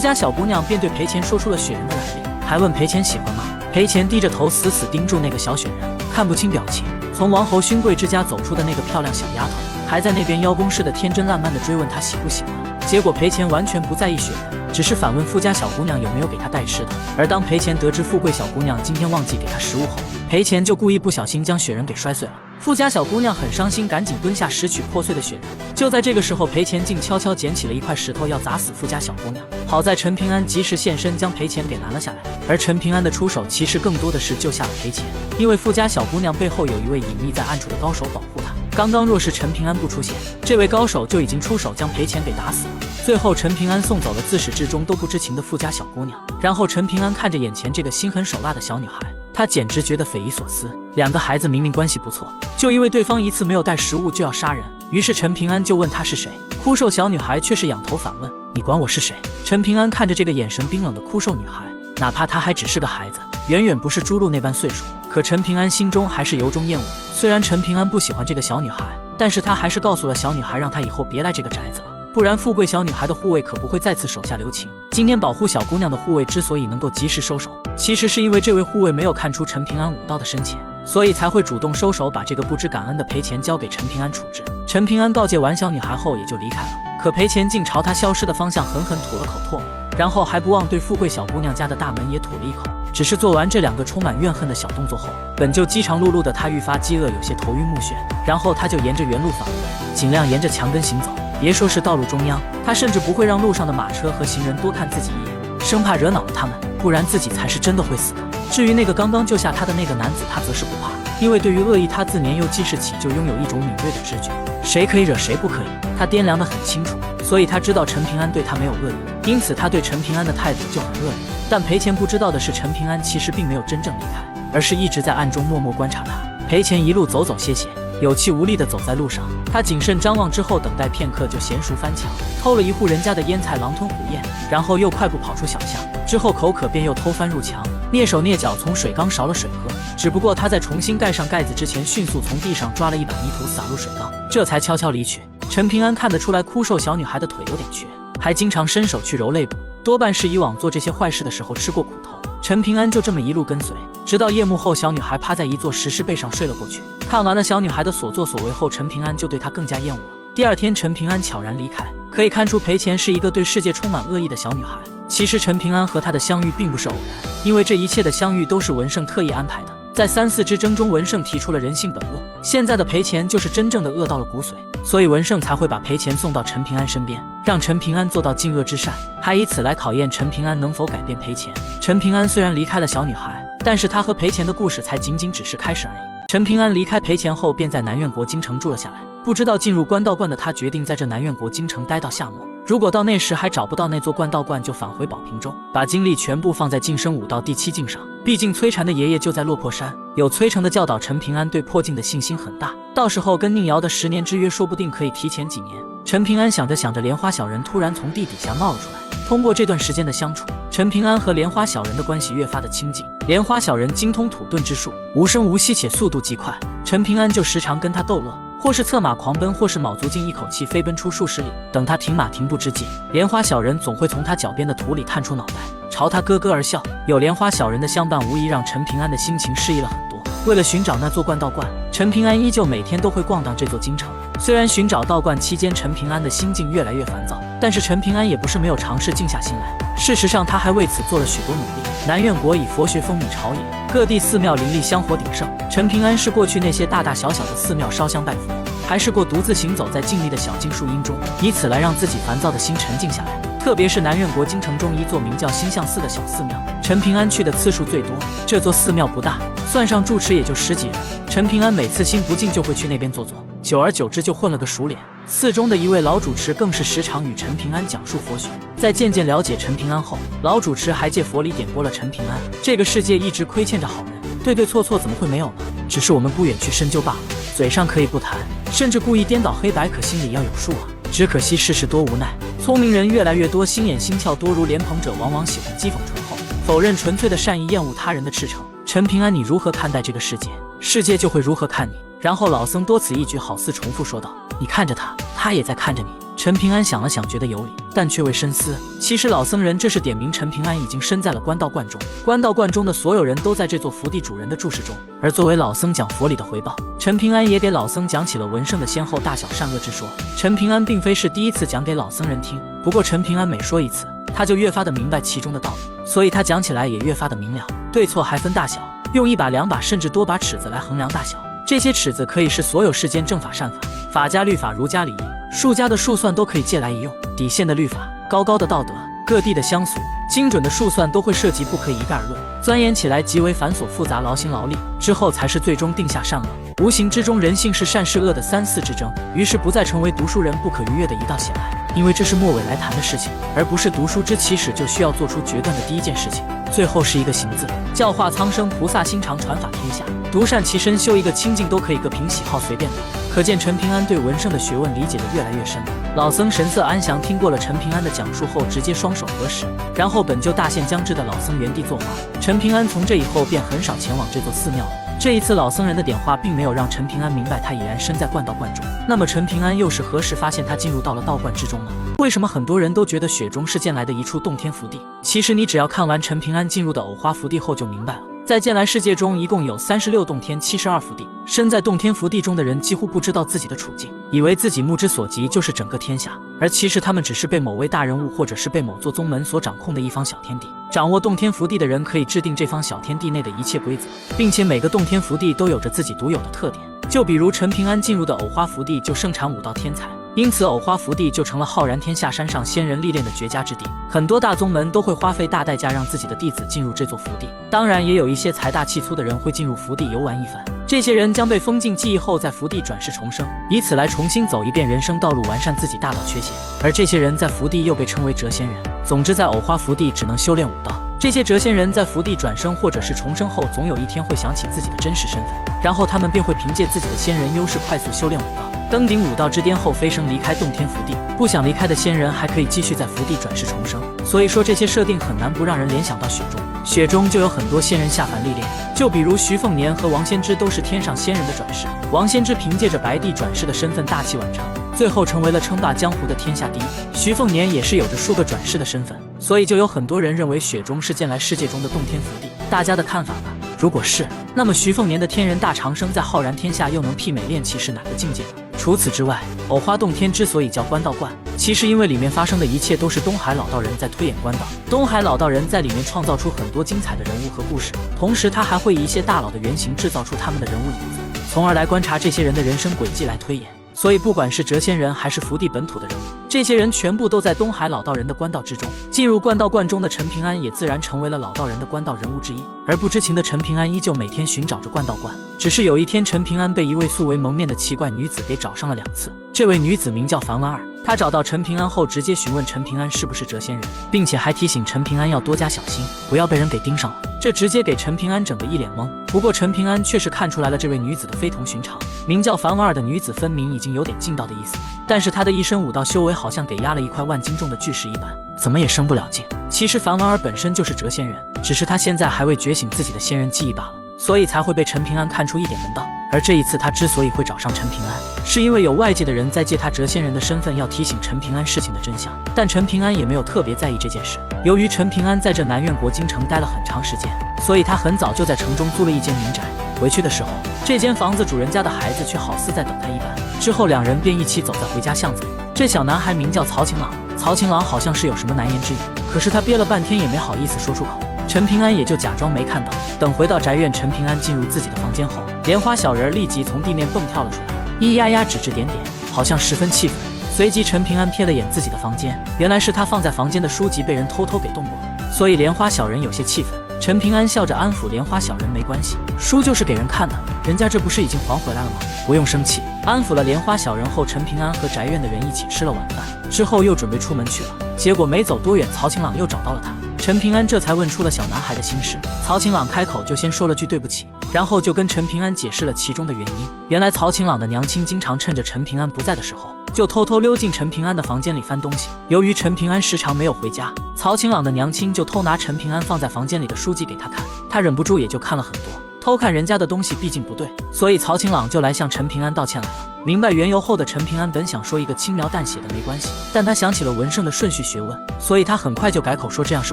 家小姑娘便对裴钱说出了雪人的来历，还问裴钱喜欢吗？裴钱低着头死死盯住那个小雪人，看不清表情。从王侯勋贵之家走出的那个漂亮小丫头，还在那边邀功似的天真烂漫的追问他喜不喜欢。结果裴钱完全不在意雪人，只是反问富家小姑娘有没有给他带吃的。而当裴钱得知富贵小姑娘今天忘记给他食物后，裴钱就故意不小心将雪人给摔碎了。富家小姑娘很伤心，赶紧蹲下拾取破碎的雪人。就在这个时候，裴钱竟悄悄捡起了一块石头要砸死富家小姑娘。好在陈平安及时现身，将裴钱给拦了下来。而陈平安的出手其实更多的是救下了裴钱，因为富家小姑娘背后有一位隐匿在暗处的高手保护她。刚刚若是陈平安不出现，这位高手就已经出手将裴钱给打死了。最后陈平安送走了自始至终都不知情的富家小姑娘，然后陈平安看着眼前这个心狠手辣的小女孩，他简直觉得匪夷所思。两个孩子明明关系不错，就因为对方一次没有带食物就要杀人。于是陈平安就问她是谁，枯瘦小女孩却是仰头反问：你管我是谁？陈平安看着这个眼神冰冷的枯瘦女孩，哪怕她还只是个孩子，远远不是朱露那般岁数，可陈平安心中还是由衷厌恶。虽然陈平安不喜欢这个小女孩，但是他还是告诉了小女孩，让她以后别来这个宅子了，不然富贵小女孩的护卫可不会再次手下留情。今天保护小姑娘的护卫之所以能够及时收手，其实是因为这位护卫没有看出陈平安武道的深浅，所以才会主动收手，把这个不知感恩的裴钱交给陈平安处置。陈平安告诫完小女孩后也就离开了，可裴钱竟朝他消失的方向狠狠吐了口唾沫，然后还不忘对富贵小姑娘家的大门也吐了一口。只是做完这两个充满怨恨的小动作后，本就饥肠辘辘的他愈发饥饿，有些头晕目眩，然后他就沿着原路返回，尽量沿着墙根行走。别说是道路中央，他甚至不会让路上的马车和行人多看自己一眼，生怕惹恼了他们，不然自己才是真的会死的。至于那个刚刚救下他的那个男子，他则是不怕，因为对于恶意，他自年幼记事起就拥有一种敏锐的直觉，谁可以惹谁不可以，他掂量得很清楚，所以他知道陈平安对他没有恶意，因此他对陈平安的态度就很恶劣。但裴钱不知道的是，陈平安其实并没有真正离开，而是一直在暗中默默观察他。裴钱一路走走歇歇，有气无力地走在路上，他谨慎张望之后，等待片刻就娴熟翻墙，偷了一户人家的腌菜，狼吞虎咽，然后又快步跑出小巷，之后口渴便又偷翻入墙，蹑手蹑脚从水缸勺了水喝。只不过他在重新盖上盖子之前，迅速从地上抓了一把泥土撒入水缸，这才悄悄离去。陈平安看得出来，枯瘦小女孩的腿有点瘸，还经常伸手去揉肋部，多半是以往做这些坏事的时候吃过苦头。陈平安就这么一路跟随，直到夜幕后，小女孩趴在一座石狮背上睡了过去。看完了小女孩的所作所为后，陈平安就对她更加厌恶了。第二天，陈平安悄然离开，可以看出裴钱是一个对世界充满恶意的小女孩。其实陈平安和她的相遇并不是偶然，因为这一切的相遇都是文胜特意安排的。在三四之争中，文胜提出了人性本恶，现在的裴钱就是真正的恶到了骨髓，所以文胜才会把裴钱送到陈平安身边，让陈平安做到尽恶之善，还以此来考验陈平安能否改变裴钱。陈平安虽然离开了小女孩，但是他和裴钱的故事才仅仅只是开始而已。陈平安离开裴钱后，便在南苑国京城住了下来。不知道进入官道观的他，决定在这南苑国京城待到夏末。如果到那时还找不到那座官道观，就返回宝瓶州，把精力全部放在晋升武道第7境上。毕竟崔禅的爷爷就在落魄山，有崔成的教导，陈平安对破境的信心很大。到时候跟宁瑶的10年之约，说不定可以提前几年。陈平安想着想着，莲花小人突然从地底下冒了出来。通过这段时间的相处，陈平安和莲花小人的关系越发的亲近。莲花小人精通土遁之术，无声无息且速度极快，陈平安就时常跟他逗乐，或是策马狂奔，或是卯足劲一口气飞奔出数十里。等他停马停步之际，莲花小人总会从他脚边的土里探出脑袋，朝他咯咯而笑。有莲花小人的相伴，无疑让陈平安的心情适宜了很多。为了寻找那座观道观，陈平安依旧每天都会逛荡这座京城。虽然寻找道观期间，陈平安的心境越来越烦躁，但是陈平安也不是没有尝试静下心来。事实上，他还为此做了许多努力。南苑国以佛学风靡朝野，各地寺庙林立，香火鼎盛。陈平安是过去那些大大小小的寺庙烧香拜佛，还是过独自行走在静谧的小径树荫中，以此来让自己烦躁的心沉静下来。特别是南苑国京城中一座名叫星象寺的小寺庙，陈平安去的次数最多。这座寺庙不大，算上住持也就10几人。陈平安每次心不静就会去那边坐坐，久而久之就混了个熟脸。寺中的一位老主持更是时常与陈平安讲述佛学。在渐渐了解陈平安后，老主持还借佛理点拨了陈平安。这个世界一直亏欠着好人，对对错错怎么会没有呢？只是我们不远去深究罢了。嘴上可以不谈，甚至故意颠倒黑白，可心里要有数啊。只可惜世事多无奈，聪明人越来越多，心眼心窍多如莲蓬者往往喜欢讥讽醇厚，否认纯粹的善意，厌恶他人的赤诚。陈平安，你如何看待这个世界，世界就会如何看你。然后老僧多此一举，好似重复说道：你看着他，他也在看着你。陈平安想了想，觉得有理，但却未深思。其实老僧人这是点名陈平安已经身在了官道观中，官道观中的所有人都在这座福地主人的注视中。而作为老僧讲佛理的回报，陈平安也给老僧讲起了文圣的先后大小善恶之说。陈平安并非是第一次讲给老僧人听，不过陈平安每说一次，他就越发的明白其中的道理，所以他讲起来也越发的明了。对错还分大小，用一把两把甚至多把尺子来衡量大小，这些尺子可以是所有世间正法善法，法家律法，儒家礼仪，术家的数算都可以借来一用。底线的律法，高高的道德，各地的乡俗，精准的数算都会涉及，不可以一概而论，钻研起来极为繁琐复杂，劳心劳力，之后才是最终定下善恶。无形之中，人性是善是恶的三四之争，于是不再成为读书人不可逾越的一道险隘，因为这是末尾来谈的事情，而不是读书之起始就需要做出决断的第一件事情。最后是一个行字，教化苍生，菩萨心肠，传法天下，独善其身，修一个清净，都可以各凭喜好随便的。可见陈平安对文圣的学问理解的越来越深。老僧神色安详，听过了陈平安的讲述后，直接双手合十，然后本就大限将至的老僧原地作画。陈平安从这以后便很少前往这座寺庙了。这一次老僧人的点化并没有让陈平安明白他已然身在灌道观中，那么陈平安又是何时发现他进入到了道观之中呢？为什么很多人都觉得雪中是涧来的一处洞天福地？其实你只要看完陈平安进入的藕花福地后就明白了。在剑来世界中，一共有36洞天72福地，身在洞天福地中的人几乎不知道自己的处境，以为自己目之所及就是整个天下，而其实他们只是被某位大人物或者是被某座宗门所掌控的一方小天地。掌握洞天福地的人可以制定这方小天地内的一切规则，并且每个洞天福地都有着自己独有的特点。就比如陈平安进入的藕花福地就盛产武道天才，因此藕花福地就成了浩然天下山上仙人历练的绝佳之地。很多大宗门都会花费大代价让自己的弟子进入这座福地，当然也有一些财大气粗的人会进入福地游玩一番，这些人将被封禁记忆后在福地转世重生，以此来重新走一遍人生道路，完善自己大道缺陷。而这些人在福地又被称为谪仙人。总之在藕花福地只能修炼武道，这些谪仙人在福地转生或者是重生后，总有一天会想起自己的真实身份，然后他们便会凭借自己的仙人优势快速修炼武道，登顶武道之巅后飞升离开洞天福地。不想离开的仙人还可以继续在福地转世重生。所以说这些设定很难不让人联想到雪中，雪中就有很多仙人下凡历练，就比如徐凤年和王仙芝都是天上仙人的转世。王仙芝凭借着白帝转世的身份大器晚成，最后成为了称霸江湖的天下第一。徐凤年也是有着数个转世的身份，所以就有很多人认为雪中是剑来世界中的洞天福地。大家的看法呢？如果是，那么徐凤年的天人大长生在浩然天下又能媲美炼气是哪个境界呢？除此之外，藕花洞天之所以叫官道观，其实因为里面发生的一切都是东海老道人在推演官道。东海老道人在里面创造出很多精彩的人物和故事，同时他还会以一些大佬的原型制造出他们的人物影子，从而来观察这些人的人生轨迹来推演。所以不管是谪仙人还是福地本土的人物，这些人全部都在东海老道人的官道之中。进入官道观中的陈平安也自然成为了老道人的官道人物之一，而不知情的陈平安依旧每天寻找着官道观。只是有一天，陈平安被一位素为蒙面的奇怪女子给找上了2次。这位女子名叫樊婉儿，她找到陈平安后直接询问陈平安是不是谪仙人，并且还提醒陈平安要多加小心，不要被人给盯上了。这直接给陈平安整个一脸懵。不过陈平安却是看出来了这位女子的非同寻常，名叫樊婉儿的女子分明已经有点进道的意思，但是她的一身武道修为好像给压了一块万斤重的巨石一般，怎么也升不了劲。其实樊婉儿本身就是谪仙人，只是她现在还未觉醒自己的仙人记忆罢了，所以才会被陈平安看出一点门道。而这一次他之所以会找上陈平安，是因为有外界的人在借他谪仙人的身份要提醒陈平安事情的真相，但陈平安也没有特别在意这件事。由于陈平安在这南苑国京城待了很长时间，所以他很早就在城中租了一间民宅。回去的时候，这间房子主人家的孩子却好似在等他一般，之后2人便一起走在回家巷子里。这小男孩名叫曹晴朗，曹晴朗好像是有什么难言之隐，可是他憋了半天也没好意思说出口。陈平安也就假装没看到。等回到宅院，陈平安进入自己的房间后，莲花小人立即从地面蹦跳了出来，咿呀呀指指点点，好像十分气愤。随即陈平安瞥了眼自己的房间，原来是他放在房间的书籍被人偷偷给动过了，所以莲花小人有些气愤。陈平安笑着安抚莲花小人，没关系，书就是给人看的，人家这不是已经还回来了吗？不用生气。安抚了莲花小人后，陈平安和宅院的人一起吃了晚饭，之后又准备出门去了。结果没走多远，曹晴朗又找到了他。陈平安这才问出了小男孩的心事。曹晴朗开口就先说了句对不起，然后就跟陈平安解释了其中的原因。原来曹晴朗的娘亲经常趁着陈平安不在的时候，就偷偷溜进陈平安的房间里翻东西。由于陈平安时常没有回家，曹晴朗的娘亲就偷拿陈平安放在房间里的书籍给他看，他忍不住也就看了很多。偷看人家的东西毕竟不对，所以曹晴朗就来向陈平安道歉来了。明白缘由后的陈平安本想说一个轻描淡写的没关系，但他想起了文胜的顺序学问，所以他很快就改口说这样是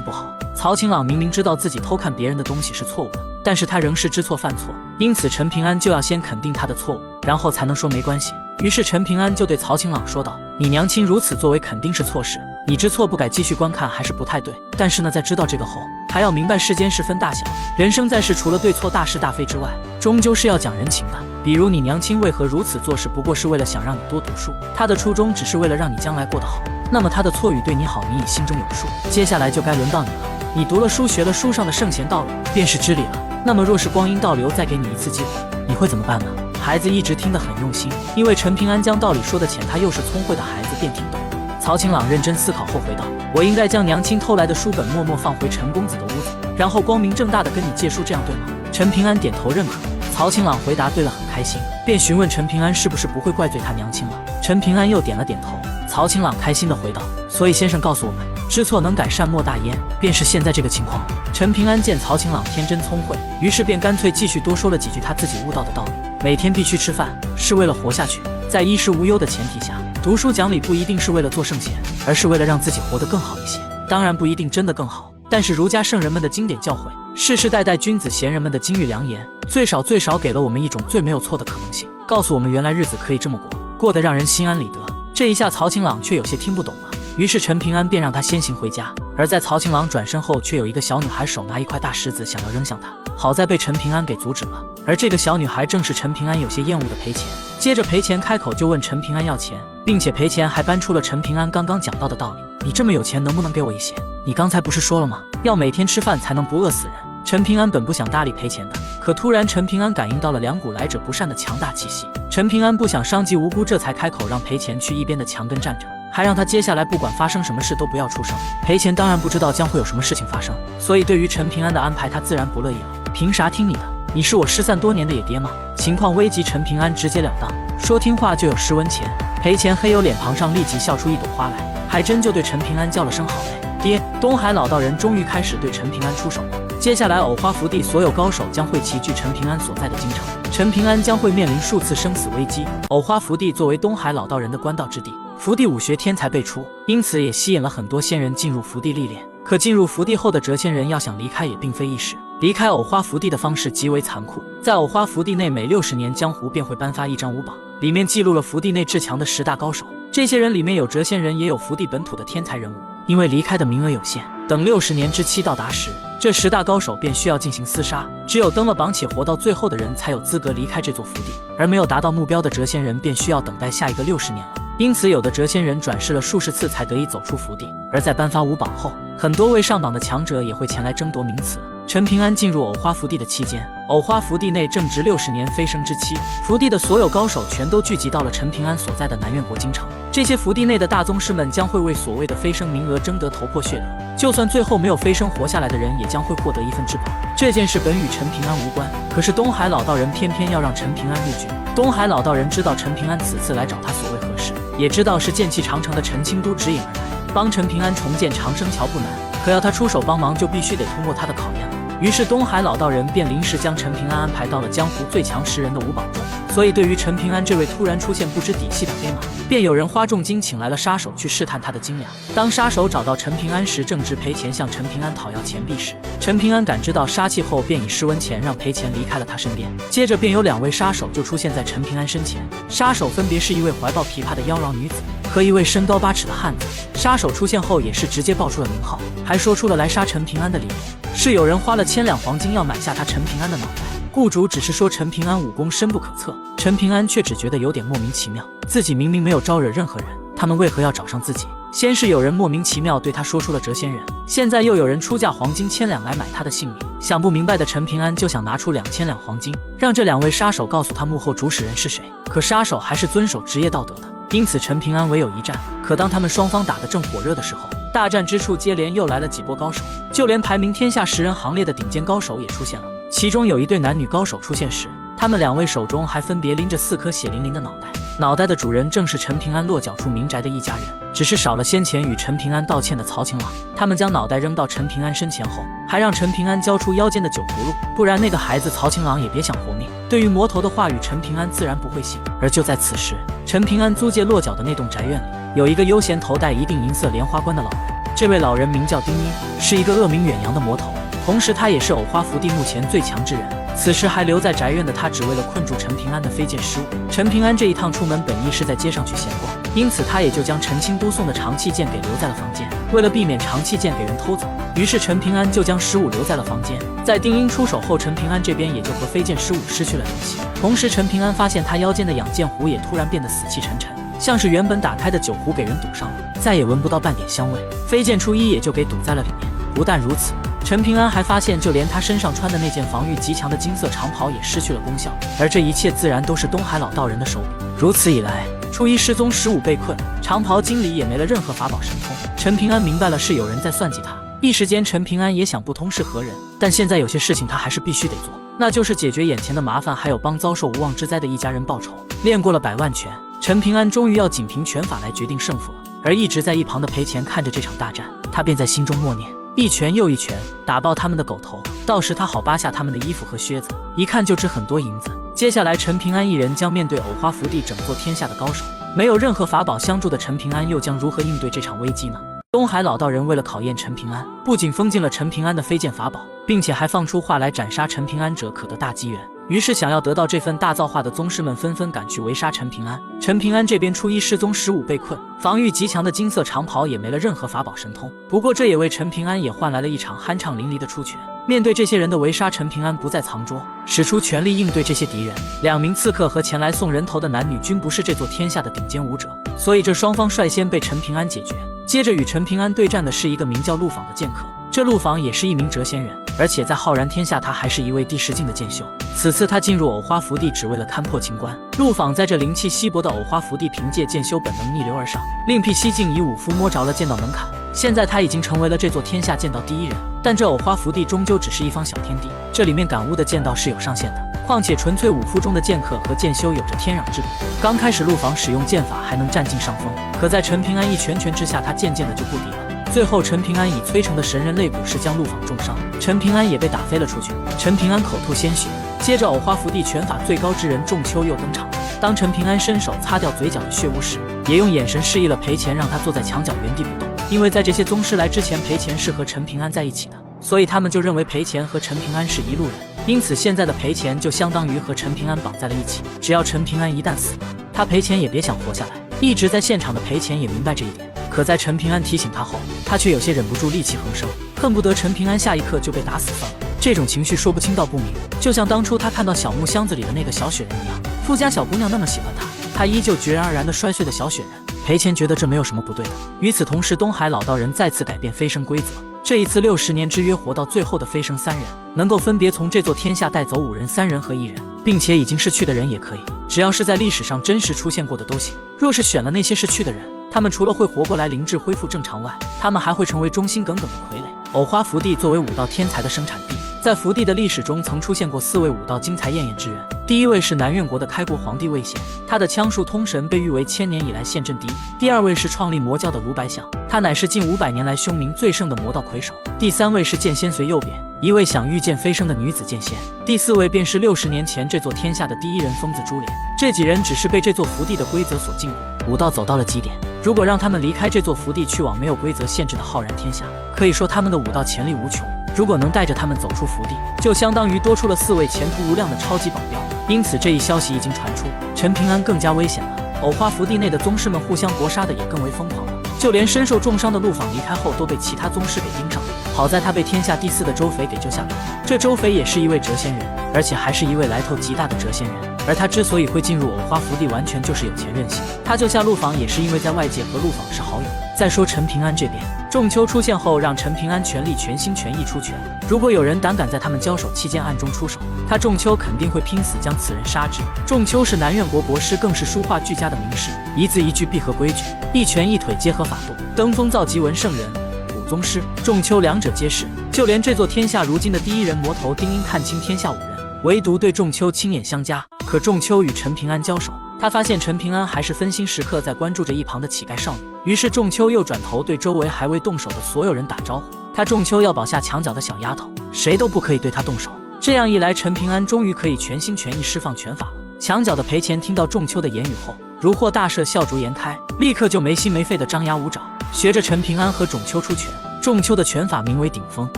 不好。曹晴朗明明知道自己偷看别人的东西是错误的，但是他仍是知错犯错，因此陈平安就要先肯定他的错误，然后才能说没关系。于是陈平安就对曹晴朗说道：你娘亲如此作为肯定是错事，你知错不改继续观看还是不太对，但是呢，在知道这个后，还要明白世间是分大小，人生在世除了对错大是大非之外，终究是要讲人情的。比如你娘亲为何如此做事，不过是为了想让你多读书，她的初衷只是为了让你将来过得好，那么她的错与对你好你已心中有数，接下来就该轮到你了。你读了书，学了书上的圣贤道理，便是知理了。那么若是光阴倒流，再给你一次机会，你会怎么办呢？孩子一直听得很用心，因为陈平安将道理说得浅，他又是聪慧的孩子，便听懂了。曹晴朗认真思考后回道：我应该将娘亲偷来的书本默默放回陈公子的屋子，然后光明正大的跟你借书，这样对吗？陈平安点头认可。曹晴朗回答对了，很开心，便询问陈平安是不是不会怪罪他娘亲了。陈平安又点了点头。曹晴朗开心地回道：所以先生告诉我们，知错能改，善莫大焉，便是现在这个情况。陈平安见曹晴朗天真聪慧，于是便干脆继续多说了几句他自己悟到的道理。每天必须吃饭，是为了活下去，在衣食无忧的前提下，读书讲理不一定是为了做圣贤，而是为了让自己活得更好一些。当然不一定真的更好，但是儒家圣人们的经典教诲，世世代代君子贤人们的金玉良言，最少给了我们一种最没有错的可能性，告诉我们原来日子可以这么过，过得让人心安理得。这一下曹晴朗却有些听不懂了，于是陈平安便让他先行回家。而在曹晴朗转身后，却有一个小女孩手拿一块大石子想要扔向他，好在被陈平安给阻止了。而这个小女孩正是陈平安有些厌恶的赔钱。接着赔钱开口就问陈平安要钱，并且赔钱还搬出了陈平安刚刚讲到的道理：你这么有钱，能不能给我一些？你刚才不是说了吗？要每天吃饭才能不饿死人。陈平安本不想搭理赔钱的，可突然陈平安感应到了两股来者不善的强大气息。陈平安不想伤及无辜，这才开口让赔钱去一边的墙根站着，还让他接下来不管发生什么事都不要出声。赔钱当然不知道将会有什么事情发生，所以对于陈平安的安排他自然不乐意了。凭啥听你的？你是我失散多年的野爹吗？情况危急，陈平安直截了当说听话就有10文钱。赔钱黑油脸庞上立即笑出一朵花来，还真就对陈平安叫了声好嘞，爹。东海老道人终于开始对陈平安出手了。接下来偶花福地所有高手将会齐聚陈平安所在的京城，陈平安将会面临数次生死危机。偶花福地作为东海老道人的官道之地，福地武学天才辈出，因此也吸引了很多仙人进入福地历练。可进入福地后的谪仙人要想离开也并非易事，离开偶花福地的方式极为残酷。在偶花福地内，每60年江湖便会颁发一张武榜，里面记录了福地内至强的10大高手。这些人里面有谪仙人，也有福地本土的天才人物。因为离开的名额有限，等60年之期到达时，这10大高手便需要进行厮杀，只有登了榜且活到最后的人才有资格离开这座福地，而没有达到目标的谪仙人便需要等待下一个60年了。因此有的谪仙人转世了数十次才得以走出福地，而在颁发武榜后，很多未上榜的强者也会前来争夺名次。陈平安进入偶花福地的期间，偶花福地内正值60年飞升之期，福地的所有高手全都聚集到了陈平安所在的南苑国京城。这些福地内的大宗师们将会为所谓的飞升名额争得头破血流，就算最后没有飞升活下来的人，也将会获得一份至宝。这件事本与陈平安无关，可是东海老道人偏偏要让陈平安入局。东海老道人知道陈平安此次来找他所为何事，也知道是剑气长城的陈清都指引而来，帮陈平安重建长生桥不难，可要他出手帮忙，就必须得通过他的考验了。于是东海老道人便临时将陈平安安排到了江湖最强10人的武榜中。所以对于陈平安这位突然出现不知底细的黑马，便有人花重金请来了杀手去试探他的斤两。当杀手找到陈平安时，正值赔钱向陈平安讨要钱币时，陈平安感知到杀气后，便以10文钱让赔钱离开了他身边。接着便有2位杀手就出现在陈平安身前，杀手分别是一位怀抱琵琶的妖娆女子和一位身高8尺的汉子。杀手出现后也是直接报出了名号，还说出了来杀陈平安的理由，是有人花了1000两黄金要买下他陈平安的脑袋。雇主只是说陈平安武功深不可测，陈平安却只觉得有点莫名其妙，自己明明没有招惹任何人，他们为何要找上自己？先是有人莫名其妙对他说出了谪仙人，现在又有人出价黄金1000两来买他的性命。想不明白的陈平安就想拿出2000两黄金，让这2位杀手告诉他幕后主使人是谁。可杀手还是遵守职业道德的，因此陈平安唯有一战。可当他们双方打得正火热的时候，大战之处接连又来了几波高手，就连排名天下10人行列的顶尖高手也出现了。其中有一对男女高手出现时，他们2位手中还分别拎着4颗血淋淋的脑袋，脑袋的主人正是陈平安落脚处民宅的一家人，只是少了先前与陈平安道歉的曹晴朗。他们将脑袋扔到陈平安身前后，还让陈平安交出腰间的酒葫芦，不然那个孩子曹晴朗也别想活命。对于魔头的话语，陈平安自然不会信。而就在此时，陈平安租界落脚的那栋宅院里，有一个悠闲头戴一顶银色莲花冠的老人。这位老人名叫丁一，是一个恶名远扬的魔头，同时他也是藕花福地目前最强之人。此时还留在宅院的他，只为了困住陈平安的飞剑失误。陈平安这一趟出门本意是在街上去闲逛，因此他也就将陈清都送的长气剑给留在了房间。为了避免长气剑给人偷走，于是陈平安就将失误留在了房间。在丁英出手后，陈平安这边也就和飞剑失误失去了联系。同时陈平安发现他腰间的养剑壶也突然变得死气沉沉，像是原本打开的酒壶给人堵上了，再也闻不到半点香味。飞剑初一也就给堵在了里面。不但如此，陈平安还发现，就连他身上穿的那件防御极强的金色长袍也失去了功效，而这一切自然都是东海老道人的手笔。如此一来，初一失踪，15被困，长袍经里也没了任何法宝神通。陈平安明白了是有人在算计他，一时间陈平安也想不通是何人，但现在有些事情他还是必须得做，那就是解决眼前的麻烦，还有帮遭受无妄之灾的一家人报仇。练过了100万拳，陈平安终于要仅凭拳法来决定胜负了。而一直在一旁的裴钱看着这场大战，他便在心中默念，一拳又一拳，打爆他们的狗头，到时他好扒下他们的衣服和靴子，一看就值很多银子。接下来陈平安一人将面对藕花福地整座天下的高手，没有任何法宝相助的陈平安又将如何应对这场危机呢？东海老道人为了考验陈平安，不仅封禁了陈平安的飞剑法宝，并且还放出话来斩杀陈平安者可得大机缘。于是想要得到这份大造化的宗师们纷纷赶去围杀陈平安。陈平安这边初一失踪，15被困，防御极强的金色长袍也没了任何法宝神通。不过这也为陈平安也换来了一场酣畅淋漓的出拳。面对这些人的围杀，陈平安不再藏拙，使出全力应对这些敌人。2名刺客和前来送人头的男女均不是这座天下的顶尖武者，所以这双方率先被陈平安解决。接着与陈平安对战的是一个名叫陆访的剑客，这陆访也是一名谪仙人，而且在浩然天下他还是一位第10境的剑修。此次他进入藕花福地只为了勘破情关。陆访在这灵气稀薄的藕花福地，凭借剑修本能逆流而上，另辟蹊径以武夫摸着了剑道门槛。现在他已经成为了这座天下剑道第1人，但这藕花福地终究只是一方小天地，这里面感悟的剑道是有上限的。况且纯粹武夫中的剑客和剑修有着天壤之别。刚开始陆访使用剑法还能占尽上风，可在陈平安一拳拳之下，他渐渐的就不敌了。最后陈平安以催成的神人肋骨式将陆访重伤，陈平安也被打飞了出去。陈平安口吐鲜血，接着藕花福地拳法最高之人仲秋又登场了。当陈平安伸手擦掉嘴角的血污时，也用眼神示意了裴钱，让他坐在墙角原地不动。因为在这些宗师来之前，裴钱是和陈平安在一起的，所以他们就认为裴钱和陈平安是一路人，因此现在的裴钱就相当于和陈平安绑在了一起。只要陈平安一旦死了，他裴钱也别想活下来。一直在现场的裴钱也明白这一点，可在陈平安提醒他后，他却有些忍不住戾气横生，恨不得陈平安下一刻就被打死算了。这种情绪说不清道不明，就像当初他看到小木箱子里的那个小雪人一样，富家小姑娘那么喜欢他，他依旧决然而然地摔碎的小雪人。裴钱觉得这没有什么不对的。与此同时，东海老道人再次改变飞升规则，这一次60年之约活到最后的飞升3人，能够分别从这座天下带走5人、3人和1人，并且已经逝去的人也可以，只要是在历史上真实出现过的都行。若是选了那些逝去的人，他们除了会活过来灵智恢复正常外，他们还会成为忠心耿耿的傀儡。藕花福地作为武道天才的生产地，在福地的历史中曾出现过4位武道精才艳艳之人。第一位是南越国的开国皇帝魏显，他的枪术通神，被誉为1000年以来现阵第一。第2位是创立魔教的卢白象，他乃是近500年来凶名最盛的魔道魁首。第3位是剑仙随右边，一位想御剑飞升的女子剑仙。第4位便是60年前这座天下的第1人疯子朱莲。这几人只是被这座福地的规则所禁锢，武道走到了极点，如果让他们离开这座福地，去往没有规则限制的浩然天下，可以说他们的武道潜力无穷。如果能带着他们走出福地，就相当于多出了4位前途无量的超级保镖。因此这一消息一经传出，陈平安更加危险了。藕花福地内的宗师们互相搏杀的也更为疯狂了，就连身受重伤的陆访离开后都被其他宗师给盯上了。好在他被天下第4的周肥给救下来了。这周肥也是一位谪仙人，而且还是一位来头极大的谪仙人。而他之所以会进入藕花福地，完全就是有钱任性。他救下陆访也是因为在外界和陆访是好友。再说陈平安这边，仲秋出现后让陈平安全力全心全意出拳，如果有人胆敢在他们交手期间暗中出手，他仲秋肯定会拼死将此人杀之。仲秋是南苑国国师，更是书画俱佳的名士，一字一句必合规矩，一拳一腿皆合法度，登峰造极文圣人、武宗师、仲秋两者皆是。就连这座天下如今的第一人魔头丁英看清天下5人，唯独对仲秋亲眼相加。可仲秋与陈平安交手，他发现陈平安还是分心时刻在关注着一旁的乞丐少女，于是仲秋又转头对周围还未动手的所有人打招呼。他仲秋要保下墙角的小丫头，谁都不可以对他动手。这样一来，陈平安终于可以全心全意释放拳法了。墙角的裴钱听到仲秋的言语后，如获大赦，笑逐颜开，立刻就没心没肺的张牙舞爪，学着陈平安和仲秋出拳。仲秋的拳法名为顶峰，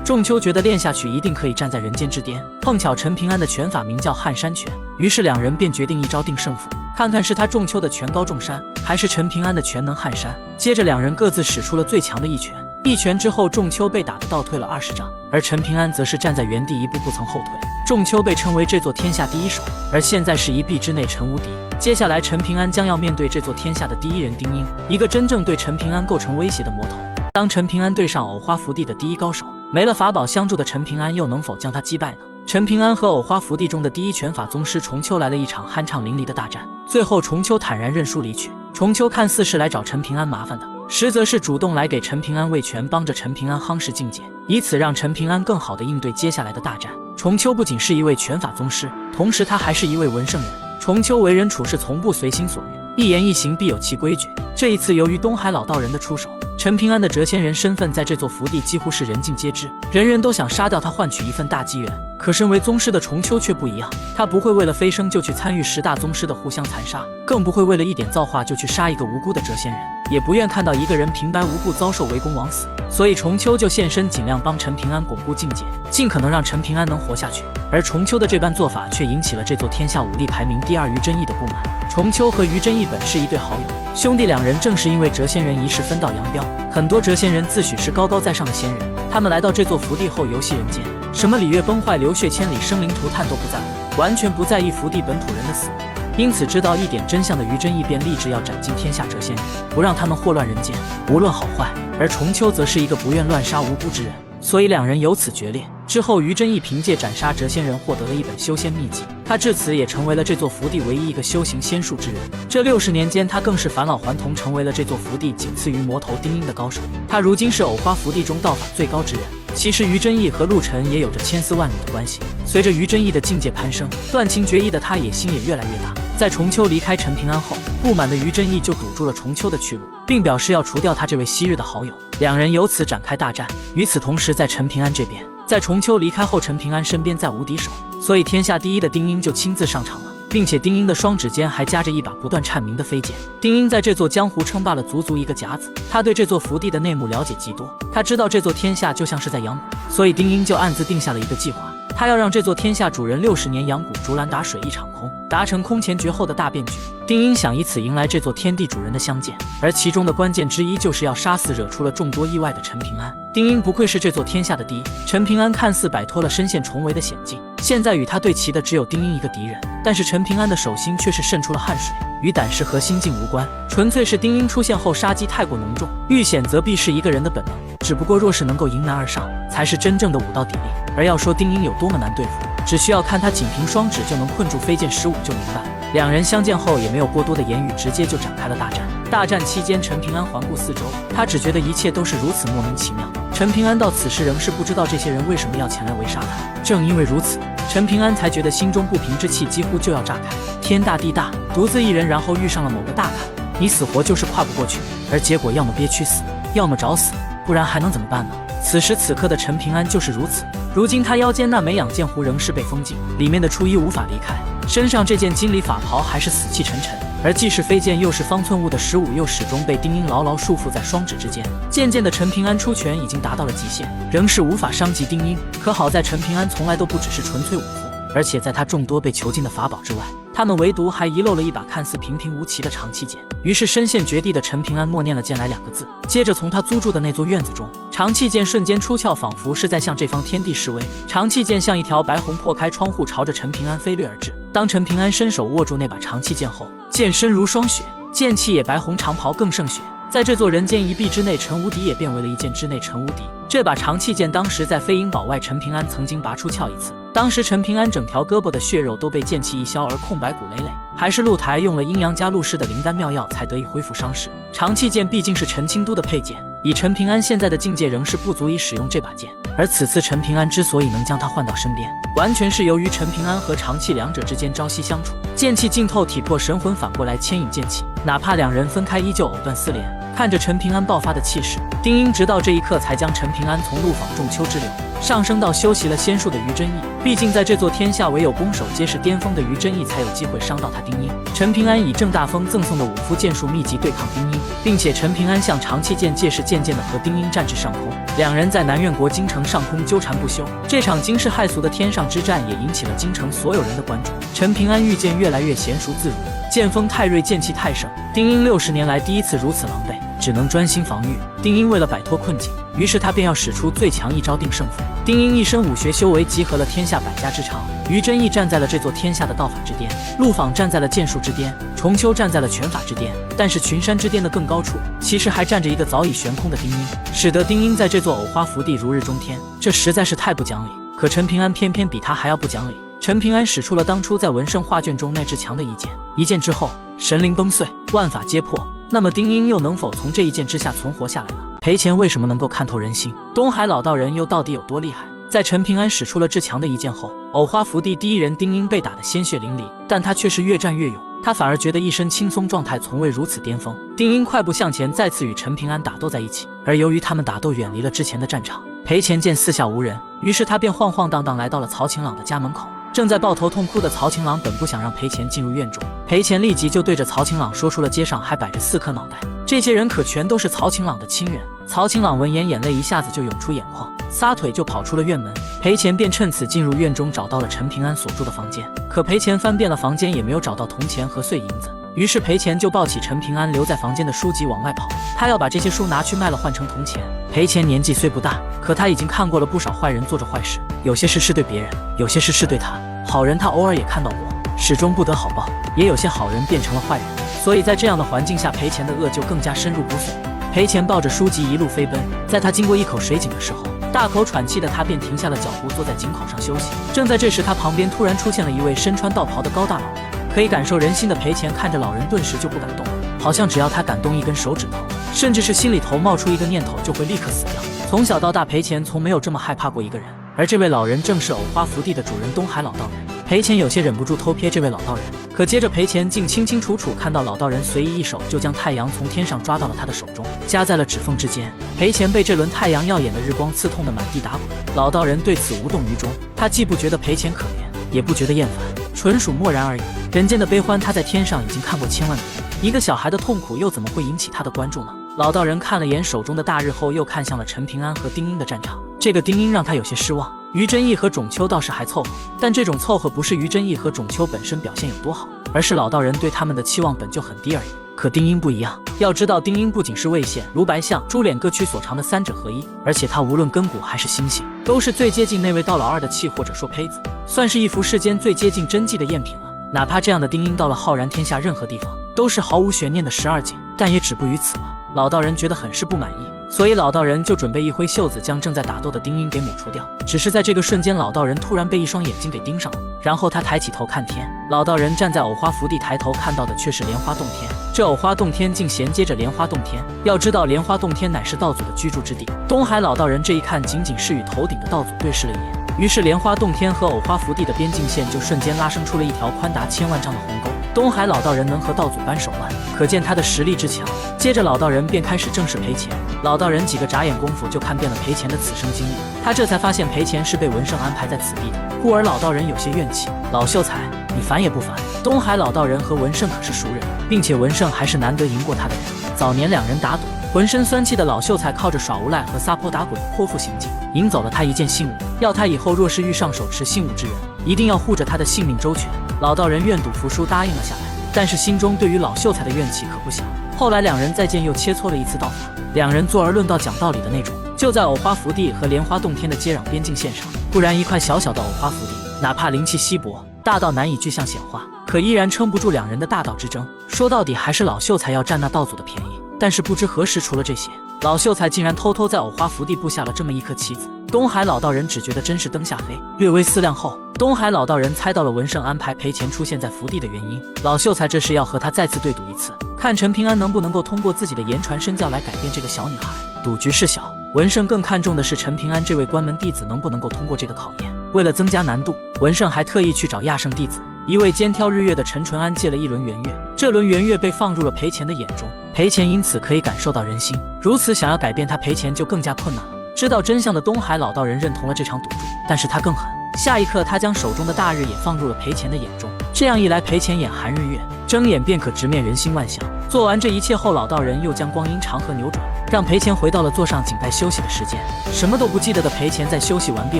仲秋觉得练下去一定可以站在人间之巅。碰巧陈平安的拳法名叫撼山拳，于是两人便决定一招定胜负，看看是他仲秋的拳高中山，还是陈平安的拳能撼山。接着两人各自使出了最强的一拳，一拳之后仲秋被打得倒退了20丈，而陈平安则是站在原地一步不曾后退。仲秋被称为这座天下第一手，而现在是1臂之内陈无敌。接下来陈平安将要面对这座天下的第一人丁英，一个真正对陈平安构成威胁的魔头。当陈平安对上藕花福地的第一高手，没了法宝相助的陈平安又能否将他击败呢？陈平安和藕花福地中的第一拳法宗师重秋来了一场酣畅淋漓的大战，最后重秋坦然认输离去。重秋看似是来找陈平安麻烦的，实则是主动来给陈平安喂拳，帮着陈平安夯实境界，以此让陈平安更好地应对接下来的大战。重秋不仅是一位拳法宗师，同时他还是一位文圣人。重秋为人处事从不随心所欲，一言一行必有其规矩。这一次由于东海老道人的出手，陈平安的谪仙人身份在这座福地几乎是人尽皆知，人人都想杀掉他换取一份大机缘。可身为宗师的重秋却不一样，他不会为了飞升就去参与10大宗师的互相残杀，更不会为了一点造化就去杀一个无辜的谪仙人，也不愿看到一个人平白无故遭受围攻枉死。所以重秋就现身，尽量帮陈平安巩固境界，尽可能让陈平安能活下去。而重秋的这般做法却引起了这座天下武力排名第2于真义的不满。重秋和于真义本是一对好友，兄弟两人正是因为谪仙人一事分道扬镳。很多谪仙人自诩是高高在上的仙人，他们来到这座福地后游戏人间，什么礼乐崩坏、流血千里、生灵涂炭都不在乎，完全不在意福地本土人的死活。因此知道一点真相的于真义便立志要斩尽天下谪仙人，不让他们祸乱人间，无论好坏。而重秋则是一个不愿乱杀无辜之人，所以两人由此决裂。之后于真义凭借斩杀谪仙人获得了一本修仙秘籍，他至此也成为了这座福地唯一一个修行仙术之人。这60年间，他更是返老还童，成为了这座福地仅次于魔头丁英的高手。他如今是藕花福地中道法最高之人。其实于真义和陆晨也有着千丝万缕的关系。随着于真义的境界攀升，断情绝义的他野心也越来越大。在重秋离开陈平安后，不满的于真义就堵住了重秋的去路，并表示要除掉他这位昔日的好友。两人由此展开大战。与此同时，在陈平安这边，在重秋离开后，陈平安身边再无敌手，所以天下第一的丁英就亲自上场了，并且丁英的双指间还夹着一把不断颤鸣的飞剑。丁英在这座江湖称霸了足足一个甲子，他对这座福地的内幕了解极多，他知道这座天下就像是在养蛊，所以丁英就暗自定下了一个计划，他要让这座天下主人60年养蛊，竹篮打水一场空，达成空前绝后的大变局。丁英想以此迎来这座天地主人的相见，而其中的关键之一就是要杀死惹出了众多意外的陈平安。丁英不愧是这座天下的第一，陈平安看似摆脱了身陷重围的险境，现在与他对齐的只有丁英一个敌人，但是陈平安的手心却是渗出了汗水，与胆识和心境无关，纯粹是丁英出现后杀机太过浓重，遇险则必是一个人的本能。只不过若是能够迎难而上，才是真正的武道砥砺。而要说丁英有多么难对付，只需要看他仅凭双指就能困住飞剑15就明白。两人相见后也没有过多的言语，直接就展开了大战。大战期间，陈平安环顾四周，他只觉得一切都是如此莫名其妙。陈平安到此时仍是不知道这些人为什么要前来围杀他。正因为如此，陈平安才觉得心中不平之气几乎就要炸开。天大地大，独自一人，然后遇上了某个大坎，你死活就是跨不过去，而结果要么憋屈死，要么找死，不然还能怎么办呢？此时此刻的陈平安就是如此。如今他腰间那枚养剑壶仍是被封禁，里面的初一无法离开，身上这件金缕法袍还是死气沉沉，而既是飞剑又是方寸物的15又始终被丁英牢牢束缚在双指之间。渐渐的，陈平安出拳已经达到了极限，仍是无法伤及丁英。可好在陈平安从来都不只是纯粹武夫，而且在他众多被囚禁的法宝之外，他们唯独还遗漏了一把看似平平无奇的长气剑。于是身陷绝地的陈平安默念了剑来2个字，接着从他租住的那座院子中，长气剑瞬间出鞘，仿佛是在向这方天地示威。长气剑像一条白虹破开窗户，朝着陈平安飞掠而至。当陈平安伸手握住那把长气剑后，剑身如霜雪，剑气也白红，长袍更胜雪。在这座人间一臂之内，陈无敌也变为了一剑之内陈无敌。这把长气剑当时在飞鹰堡外，陈平安曾经拔出鞘一次，当时陈平安整条胳膊的血肉都被剑气一削而空白骨累累，还是陆台用了阴阳家陆氏的灵丹妙药才得以恢复伤势。长气剑毕竟是陈清都的佩剑，以陈平安现在的境界仍是不足以使用这把剑，而此次陈平安之所以能将他唤到身边，完全是由于陈平安和长气两者之间朝夕相处，剑气浸透体魄神魂，反过来牵引剑气，哪怕两人分开依旧藕断丝连。看着陈平安爆发的气势，丁英直到这一刻才将陈平安从陆访仲秋之流上升到修习了仙术的于真义。毕竟在这座天下，唯有攻守皆是巅峰的于真义才有机会伤到他丁英。陈平安以郑大风赠送的五夫剑术秘籍对抗丁英，并且陈平安向长气剑借势渐渐地和丁英战至上空，两人在南苑国京城上空纠缠不休。这场惊世骇俗的天上之战也引起了京城所有人的关注。陈平安遇剑越来越娴熟自如，剑锋太锐，剑气太盛，丁英60年来第一次如此狼狈，只能专心防御。丁英为了摆脱困境，于是他便要使出最强一招定胜负。丁英一身武学修为集合了天下百家之长，于真义站在了这座天下的道法之巅，陆访站在了剑术之巅，重秋站在了拳法之巅，但是群山之巅的更高处，其实还站着一个早已悬空的丁英，使得丁英在这座藕花福地如日中天，这实在是太不讲理。可陈平安偏偏比他还要不讲理。陈平安使出了当初在文圣画卷中那支强的一剑，一剑之后神灵崩碎，万法皆破。那么丁英又能否从这一剑之下存活下来呢？裴乾为什么能够看透人心？东海老道人又到底有多厉害？在陈平安使出了至强的一剑后，藕花福地第一人丁英被打得鲜血淋漓，但他却是越战越勇，他反而觉得一身轻松状态从未如此巅峰。丁英快步向前，再次与陈平安打斗在一起，而由于他们打斗远离了之前的战场，裴乾见四下无人，于是他便晃晃荡荡来到了曹晴朗的家门口。正在抱头痛哭的曹晴朗本不想让裴乾进入院中，裴乾立即就对着曹晴朗说出了街上还摆着4颗脑袋，这些人可全都是曹晴朗的亲人。曹晴朗闻言，眼泪一下子就涌出眼眶，撒腿就跑出了院门。裴乾便趁此进入院中，找到了陈平安所住的房间。可裴乾翻遍了房间，也没有找到铜钱和碎银子。于是裴乾就抱起陈平安留在房间的书籍往外跑，他要把这些书拿去卖了换成铜钱。裴乾年纪虽不大，可他已经看过了不少坏人做着坏事，有些事是对别人，有些事是对他。好人他偶尔也看到过，始终不得好报，也有些好人变成了坏人。所以在这样的环境下，裴乾的恶就更加深入骨髓。裴乾抱着书籍一路飞奔，在他经过一口水井的时候，大口喘气的他便停下了脚步，坐在井口上休息。正在这时，他旁边突然出现了一位身穿道袍的高大老人。可以感受人心的裴乾看着老人，顿时就不敢动了，好像只要他敢动一根手指头，甚至是心里头冒出一个念头，就会立刻死掉。从小到大，裴乾从没有这么害怕过一个人，而这位老人正是藕花福地的主人东海老道人。裴乾有些忍不住偷瞥这位老道人，可接着裴乾竟清清楚楚看到老道人随意一手就将太阳从天上抓到了他的手中，夹在了指缝之间。裴乾被这轮太阳耀眼的日光刺痛得满地打滚，老道人对此无动于衷，他既不觉得裴乾可怜，也不觉得厌烦，纯属漠然而已。人间的悲欢，他在天上已经看过千万遍，一个小孩的痛苦又怎么会引起他的关注呢？老道人看了眼手中的大日后，又看向了陈平安和丁英的战场。这个丁英让他有些失望，于真义和种秋倒是还凑合，但这种凑合不是于真义和种秋本身表现有多好，而是老道人对他们的期望本就很低而已。可丁英不一样，要知道丁英不仅是魏县、卢白象、猪脸各区所长的3者合一，而且他无论根骨还是心性，都是最接近那位道老二的气，或者说胚子，算是一幅世间最接近真迹的赝品了。哪怕这样的丁英到了浩然天下任何地方，都是毫无悬念的12景，但也止步于此了。老道人觉得很是不满意，所以老道人就准备一挥袖子将正在打斗的丁英给抹除掉。只是在这个瞬间，老道人突然被一双眼睛给盯上了，然后他抬起头看天。老道人站在藕花福地，抬头看到的却是莲花洞天。这藕花洞天竟衔接着莲花洞天，要知道莲花洞天乃是道祖的居住之地。东海老道人这一看，仅仅是与头顶的道祖对视了一眼，于是莲花洞天和藕花福地的边境线就瞬间拉伸出了一条宽达1000万丈的鸿沟。东海老道人能和道祖扳手腕，可见他的实力之强。接着老道人便开始正视裴乾。老道人几个眨眼功夫就看遍了裴乾的此生经历，他这才发现裴乾是被文圣安排在此地的，故而老道人有些怨气。老秀才，你烦也不烦？东海老道人和文圣可是熟人，并且文圣还是难得赢过他的人。早年2人打赌，浑身酸气的老秀才靠着耍无赖和撒泼打滚的泼妇行径，赢走了他一件信物，要他以后若是遇上手持信物之人，一定要护着他的性命周全。老道人愿赌服输，答应了下来，但是心中对于老秀才的怨气可不小。后来两人再见，又切磋了一次道法，两人坐而论道，讲道理的那种。就在藕花福地和莲花洞天的接壤边境线上，不然一块小小的藕花福地，哪怕灵气稀薄，大到难以具象显化，可依然撑不住两人的大道之争。说到底还是老秀才要占那道祖的便宜。但是不知何时，除了这些，老秀才竟然偷偷在藕花福地布下了这么一颗棋子。东海老道人只觉得真是灯下黑，略微思量后，东海老道人猜到了文胜安排裴钱出现在福地的原因。老秀才这是要和他再次对赌一次，看陈平安能不能够通过自己的言传身教来改变这个小女孩。赌局是小，文胜更看重的是陈平安这位关门弟子能不能够通过这个考验。为了增加难度，文胜还特意去找亚圣弟子一位肩挑日月的陈纯安借了一轮圆月，这轮圆月被放入了裴钱的眼中，裴钱因此可以感受到人心，如此想要改变他，裴钱就更加困难了。知道真相的东海老道人认同了这场赌注，但是他更狠，下一刻他将手中的大日也放入了裴钱的眼中，这样一来，裴钱眼含日月，睁眼便可直面人心万象。做完这一切后，老道人又将光阴长河扭转，让裴钱回到了座上静待休息的时间。什么都不记得的裴钱在休息完毕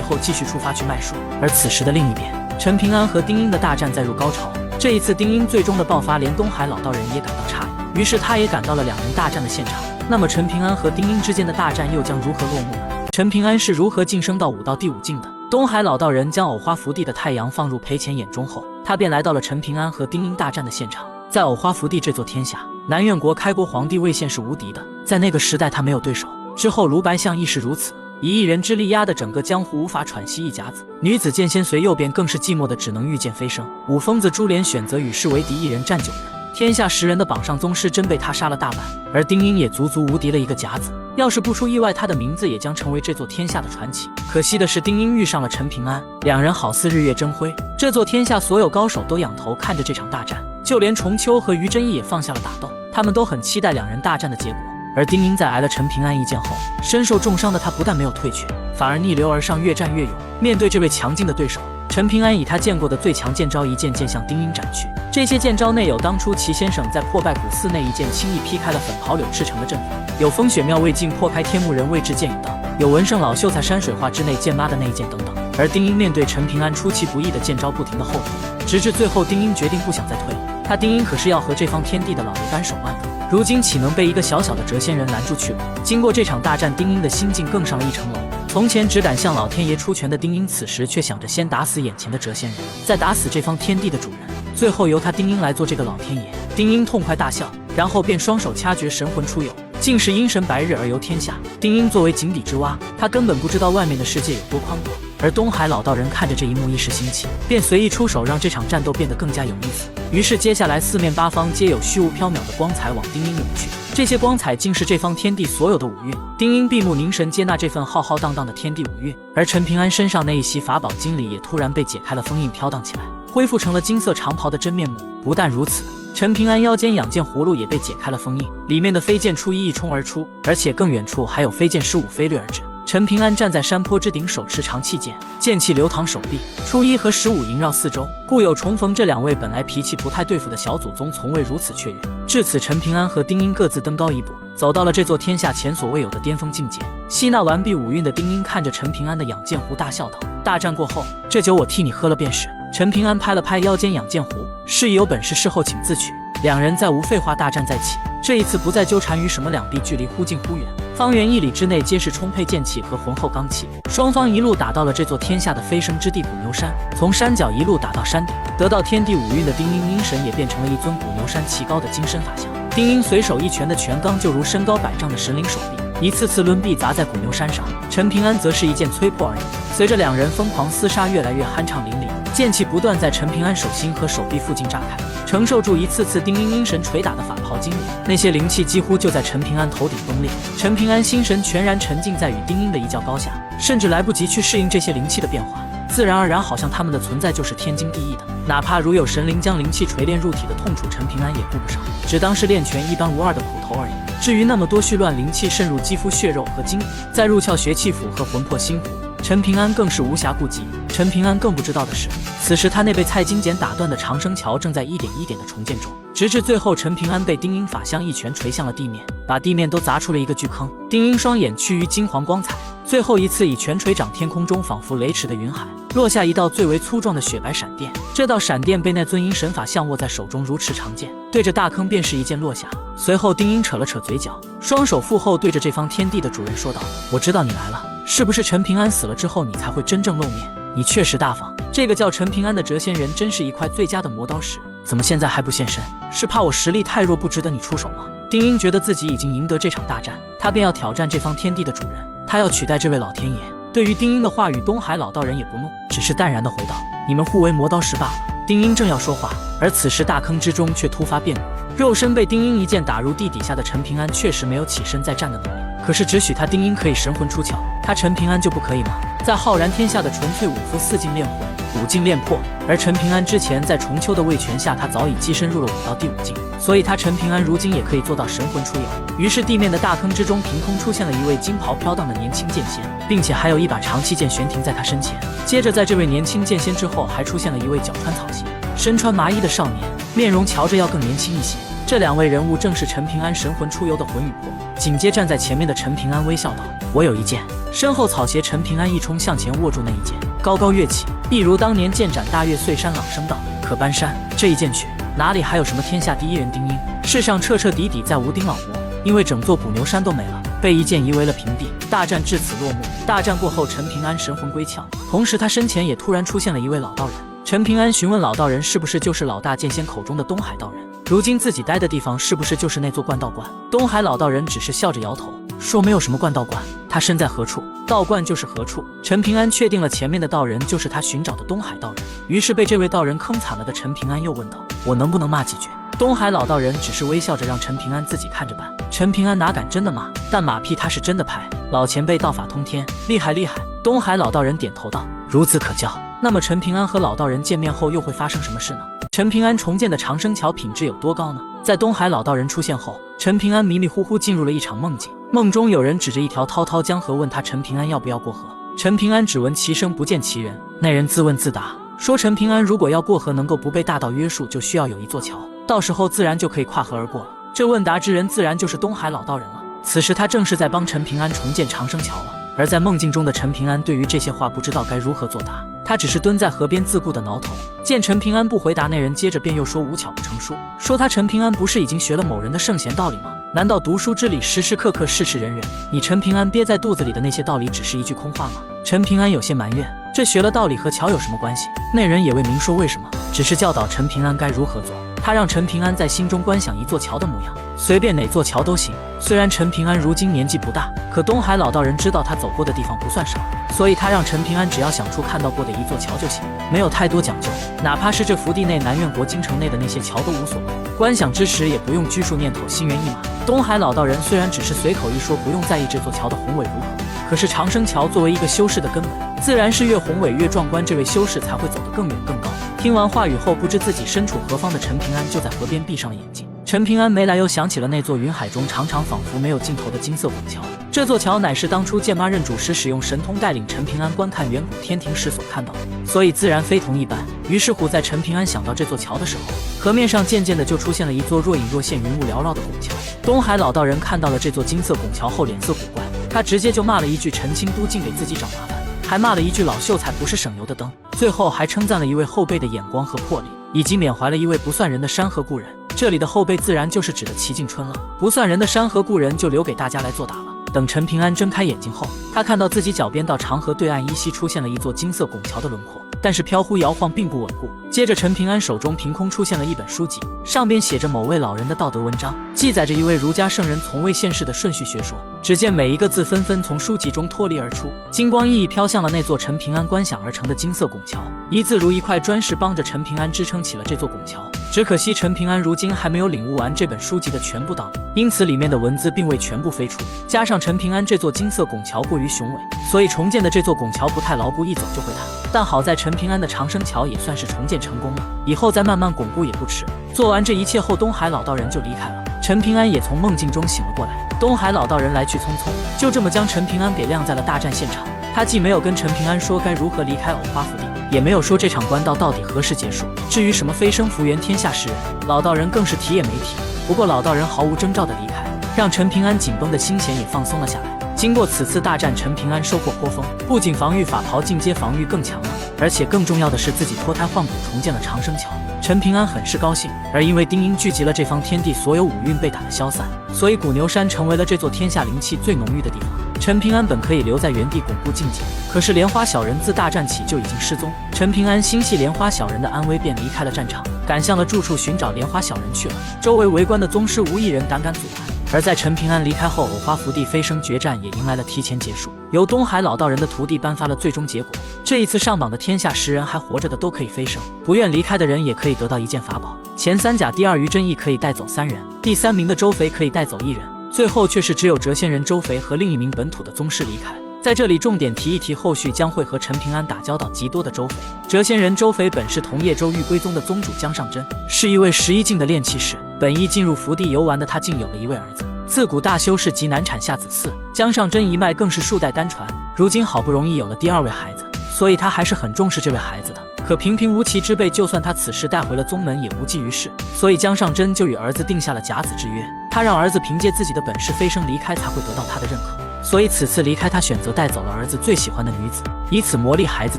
后继续出发去卖书。而此时的另一边，陈平安和丁英的大战再入高潮，这一次丁英最终的爆发连东海老道人也感到诧异，于是他也赶到了两人大战的现场。那么陈平安和丁英之间的大战又将如何落幕呢？陈平安是如何晋升到武道第5境的？东海老道人将藕花福地的太阳放入裴钱眼中后，他便来到了陈平安和丁英大战的现场。在藕花福地这座天下，南苑国开国皇帝魏献是无敌的，在那个时代他没有对手。之后卢白象亦是如此，以一人之力压得整个江湖无法喘息一甲子。女子剑仙随右边更是寂寞的只能御剑飞升。五疯子珠帘选择与世为敌，一人战9人，天下10人的榜上宗师真被他杀了大半，而丁英也足足无敌了一个甲子。要是不出意外，他的名字也将成为这座天下的传奇。可惜的是，丁英遇上了陈平安，两人好似日月争辉，这座天下所有高手都仰头看着这场大战，就连重秋和于真义也放下了打斗，他们都很期待两人大战的结果。而丁英在挨了陈平安一剑后，身受重伤的他不但没有退却，反而逆流而上，越战越勇。面对这位强劲的对手，陈平安以他见过的最强剑招一剑剑向丁英斩去。这些剑招内有当初齐先生在破败古寺那一剑轻易劈开了粉袍柳赤城的阵法，有风雪庙未尽破开天目人未至剑影刀，有文胜老秀才山水画之内剑妈的那一剑等等。而丁英面对陈平安出其不意的剑招，不停的后退，直至最后丁英决定不想再退了。他丁英可是要和这方天地的老刘单手腕的，如今岂能被一个小小的谪仙人拦住去了？经过这场大战，丁英的心境更上了一层楼。从前只敢向老天爷出拳的丁英，此时却想着先打死眼前的谪仙人，再打死这方天地的主人，最后由他丁英来做这个老天爷。丁英痛快大笑，然后便双手掐诀，神魂出游，竟是阴神白日而游天下。丁英作为井底之蛙，他根本不知道外面的世界有多宽阔。而东海老道人看着这一幕一时兴起，便随意出手，让这场战斗变得更加有意思。于是接下来四面八方皆有虚无缥缈的光彩往丁英涌去，这些光彩竟是这方天地所有的五蕴。丁英闭目凝神，接纳这份浩浩荡荡的天地五蕴。而陈平安身上那一袭法宝金里也突然被解开了封印，飘荡起来，恢复成了金色长袍的真面目。不但如此，陈平安腰间养剑葫芦也被解开了封印，里面的飞剑初一冲而出，而且更远处还有飞剑15飞掠而至。陈平安站在山坡之顶，手持长气剑，剑气流淌手臂。初一和15萦绕四周，故有重逢这两位本来脾气不太对付的小祖宗从未如此雀跃。至此，陈平安和丁英各自登高一步，走到了这座天下前所未有的巅峰境界。吸纳完毕五蕴的丁英看着陈平安的养剑壶，大笑道：“大战过后，这酒我替你喝了便是。”陈平安拍了拍腰间养剑壶，示意有本事事后请自取。两人再无废话，大战再起。这一次不再纠缠于什么两臂距离忽近忽远，方圆1里之内皆是充沛剑气和浑厚罡气。双方一路打到了这座天下的飞升之地古牛山，从山脚一路打到山顶。得到天地五蕴的丁英阴神也变成了一尊古牛山奇高的金身法像。丁英随手一拳的拳罡就如身高100丈的神灵手臂，一次次抡臂砸在古牛山上。陈平安则是一剑摧破而已。随着两人疯狂厮杀，越来越酣畅淋漓，剑气不断在陈平安手心和手臂附近炸开，承受住一次次丁英阴神捶打的法袍金里，那些灵气几乎就在陈平安头顶崩裂。陈平安心神全然沉浸在与丁英的一较高下，甚至来不及去适应这些灵气的变化，自然而然好像他们的存在就是天经地义的。哪怕如有神灵将灵气锤炼入体的痛楚，陈平安也顾不上，只当是练拳一般无二的苦头而已。至于那么多絮乱灵气渗入肌肤血肉和筋骨，再入窍血气腑和魂魄心腑，陈平安更是无暇顾及。陈平安更不知道的是，此时他那被蔡金简打断的长生桥正在一点一点的重建中，直至最后陈平安被丁英法相一拳捶向了地面，把地面都砸出了一个巨坑。丁英双眼趋于金黄光彩，最后一次以拳锤掌天空中仿佛雷池的云海，落下一道最为粗壮的雪白闪电。这道闪电被那尊因神法相握在手中，如持长剑，对着大坑便是一剑落下。随后丁英扯了扯嘴角，双手负后对着这方天地的主人说道：“我知道你来了，是不是陈平安死了之后你才会真正露面？你确实大方。这个叫陈平安的谪仙人真是一块最佳的磨刀石，怎么现在还不现身？是怕我实力太弱，不值得你出手吗？”丁英觉得自己已经赢得这场大战，他便要挑战这方天地的主人，他要取代这位老天爷。对于丁英的话语，东海老道人也不怒，只是淡然地回道：“你们互为磨刀石罢了。”丁英正要说话，而此时大坑之中却突发变故，肉身被丁英一剑打入地底下的陈平安确实没有起身再战的能力，可是只许他丁英可以神魂出窍，他陈平安就不可以吗？在浩然天下的纯粹五夫四境炼魂，五境炼魄，而陈平安之前在重丘的魏权下，他早已跻身入了武道第5境，所以他陈平安如今也可以做到神魂出游。于是地面的大坑之中凭空出现了一位金袍飘荡的年轻剑仙，并且还有一把长气剑悬停在他身前。接着在这位年轻剑仙之后，还出现了一位脚穿草鞋、身穿麻衣的少年，面容瞧着要更年轻一些。这2位人物正是陈平安神魂出游的魂与魄。紧接站在前面的陈平安微笑道：“我有一剑。”身后草鞋陈平安一冲向前，握住那一剑，高高跃起，一如当年剑斩大岳碎山。朗声道：“可搬山！这一剑去，哪里还有什么天下第一人丁英？世上彻彻底底再无丁老魔，因为整座捕牛山都没了，被一剑夷为了平地。大战至此落幕。大战过后，陈平安神魂归窍，同时他身前也突然出现了一位老道人。陈平安询问老道人是不是就是老大剑仙口中的东海道人，如今自己待的地方是不是就是那座灌道观？东海老道人只是笑着摇头，说没有什么灌道观，他身在何处，道观就是何处。陈平安确定了前面的道人就是他寻找的东海道人，于是被这位道人坑惨了的陈平安又问道：“我能不能骂几句？”东海老道人只是微笑着让陈平安自己看着办。陈平安哪敢真的骂，但马屁他是真的拍。老前辈道法通天，厉害厉害。东海老道人点头道：“孺子可教。”那么陈平安和老道人见面后又会发生什么事呢？陈平安重建的长生桥品质有多高呢？在东海老道人出现后，陈平安迷迷糊糊进入了一场梦境，梦中有人指着一条滔滔江河问他陈平安要不要过河。陈平安只闻其声不见其人，那人自问自答说陈平安如果要过河能够不被大道约束，就需要有一座桥，到时候自然就可以跨河而过了。这问答之人自然就是东海老道人了。此时他正是在帮陈平安重建长生桥了。而在梦境中的陈平安对于这些话不知道该如何作答，他只是蹲在河边自顾地挠头。见陈平安不回答，那人接着便又说无巧不成书，说他陈平安不是已经学了某人的圣贤道理吗？难道读书之理时时刻刻事事人人，你陈平安憋在肚子里的那些道理只是一句空话吗？陈平安有些埋怨，这学了道理和桥有什么关系？那人也未明说为什么，只是教导陈平安该如何做。他让陈平安在心中观想一座桥的模样，随便哪座桥都行。虽然陈平安如今年纪不大，可东海老道人知道他走过的地方不算少，所以他让陈平安只要想出看到过的一座桥就行，没有太多讲究，哪怕是这福地内南苑国京城内的那些桥都无所谓。观想之时也不用拘束念头，心猿意马。东海老道人虽然只是随口一说，不用在意这座桥的宏伟如何，可是长生桥作为一个修士的根本，自然是越宏伟越壮观，这位修士才会走得更远更高。听完话语后，不知自己身处何方的陈平安就在河边闭上了眼睛。陈平安没来由想起了那座云海中常常仿佛没有尽头的金色拱桥，这座桥乃是当初剑妈认主时使用神通带领陈平安观看远古天庭时所看到的，所以自然非同一般。于是乎在陈平安想到这座桥的时候，河面上渐渐的就出现了一座若隐若现云雾缭绕的拱桥。东海老道人看到了这座金色拱桥后脸色古怪，他直接就骂了一句陈清都竟给自己找麻烦，还骂了一句老秀才不是省油的灯，最后还称赞了一位后辈的眼光和魄力，以及缅怀了一位不算人的山河故人。这里的后辈自然就是指的齐景春了，不算人的山河故人就留给大家来作答了。等陈平安睁开眼睛后，他看到自己脚边到长河对岸依稀出现了一座金色拱桥的轮廓，但是飘忽摇晃并不稳固。接着陈平安手中凭空出现了一本书籍，上边写着某位老人的道德文章，记载着一位儒家圣人从未现世的顺序学说。只见每一个字纷纷从书籍中脱离而出，金光熠熠飘向了那座陈平安观想而成的金色拱桥，一字如一块砖石帮着陈平安支撑起了这座拱桥。只可惜陈平安如今还没有领悟完这本书籍的全部道理，因此里面的文字并未全部飞出，加上陈平安这座金色拱桥过于雄伟，所以重建的这座拱桥不太牢固，一走就会塌。但好在陈平安的长生桥也算是重建成功了，以后再慢慢巩固也不迟。做完这一切后，东海老道人就离开了，陈平安也从梦境中醒了过来。东海老道人来去匆匆，就这么将陈平安给晾在了大战现场。他既没有跟陈平安说该如何离开藕花福地，也没有说这场官道到底何时结束。至于什么飞升福元天下世人，老道人更是提也没提。不过老道人毫无征兆的离开，让陈平安紧绷的心弦也放松了下来。经过此次大战，陈平安收获颇丰，不仅防御法袍进阶防御更强了，而且更重要的是自己脱胎换骨重建了长生桥。陈平安很是高兴，而因为丁英聚集了这方天地所有五运被打得消散，所以古牛山成为了这座天下灵气最浓郁的地方。陈平安本可以留在原地巩固境界，可是莲花小人自大战起就已经失踪，陈平安心系莲花小人的安危，便离开了战场，赶向了住处寻找莲花小人去了。周围围观的宗师无一人胆敢阻拦。而在陈平安离开后，偶花福地飞升决战也迎来了提前结束，由东海老道人的徒弟颁发了最终结果。这一次上榜的天下10人还活着的都可以飞升，不愿离开的人也可以得到一件法宝。前3甲第2于真义可以带走3人，第3名的周肥可以带走1人，最后却是只有谪仙人周肥和另一名本土的宗师离开。在这里重点提一提，后续将会和陈平安打交道极多的周肥。谪仙人周肥本是同叶州玉龟宗的宗主江上真，是一位11境的炼气士。本意进入福地游玩的他，竟有了一位儿子。自古大修士极难产下子嗣，江上真一脉更是数代单传，如今好不容易有了第2位孩子，所以他还是很重视这位孩子的。可平平无奇之辈，就算他此时带回了宗门，也无济于事。所以江上真就与儿子定下了甲子之约，他让儿子凭借自己的本事飞升离开，才会得到他的认可。所以此次离开，他选择带走了儿子最喜欢的女子，以此磨砺孩子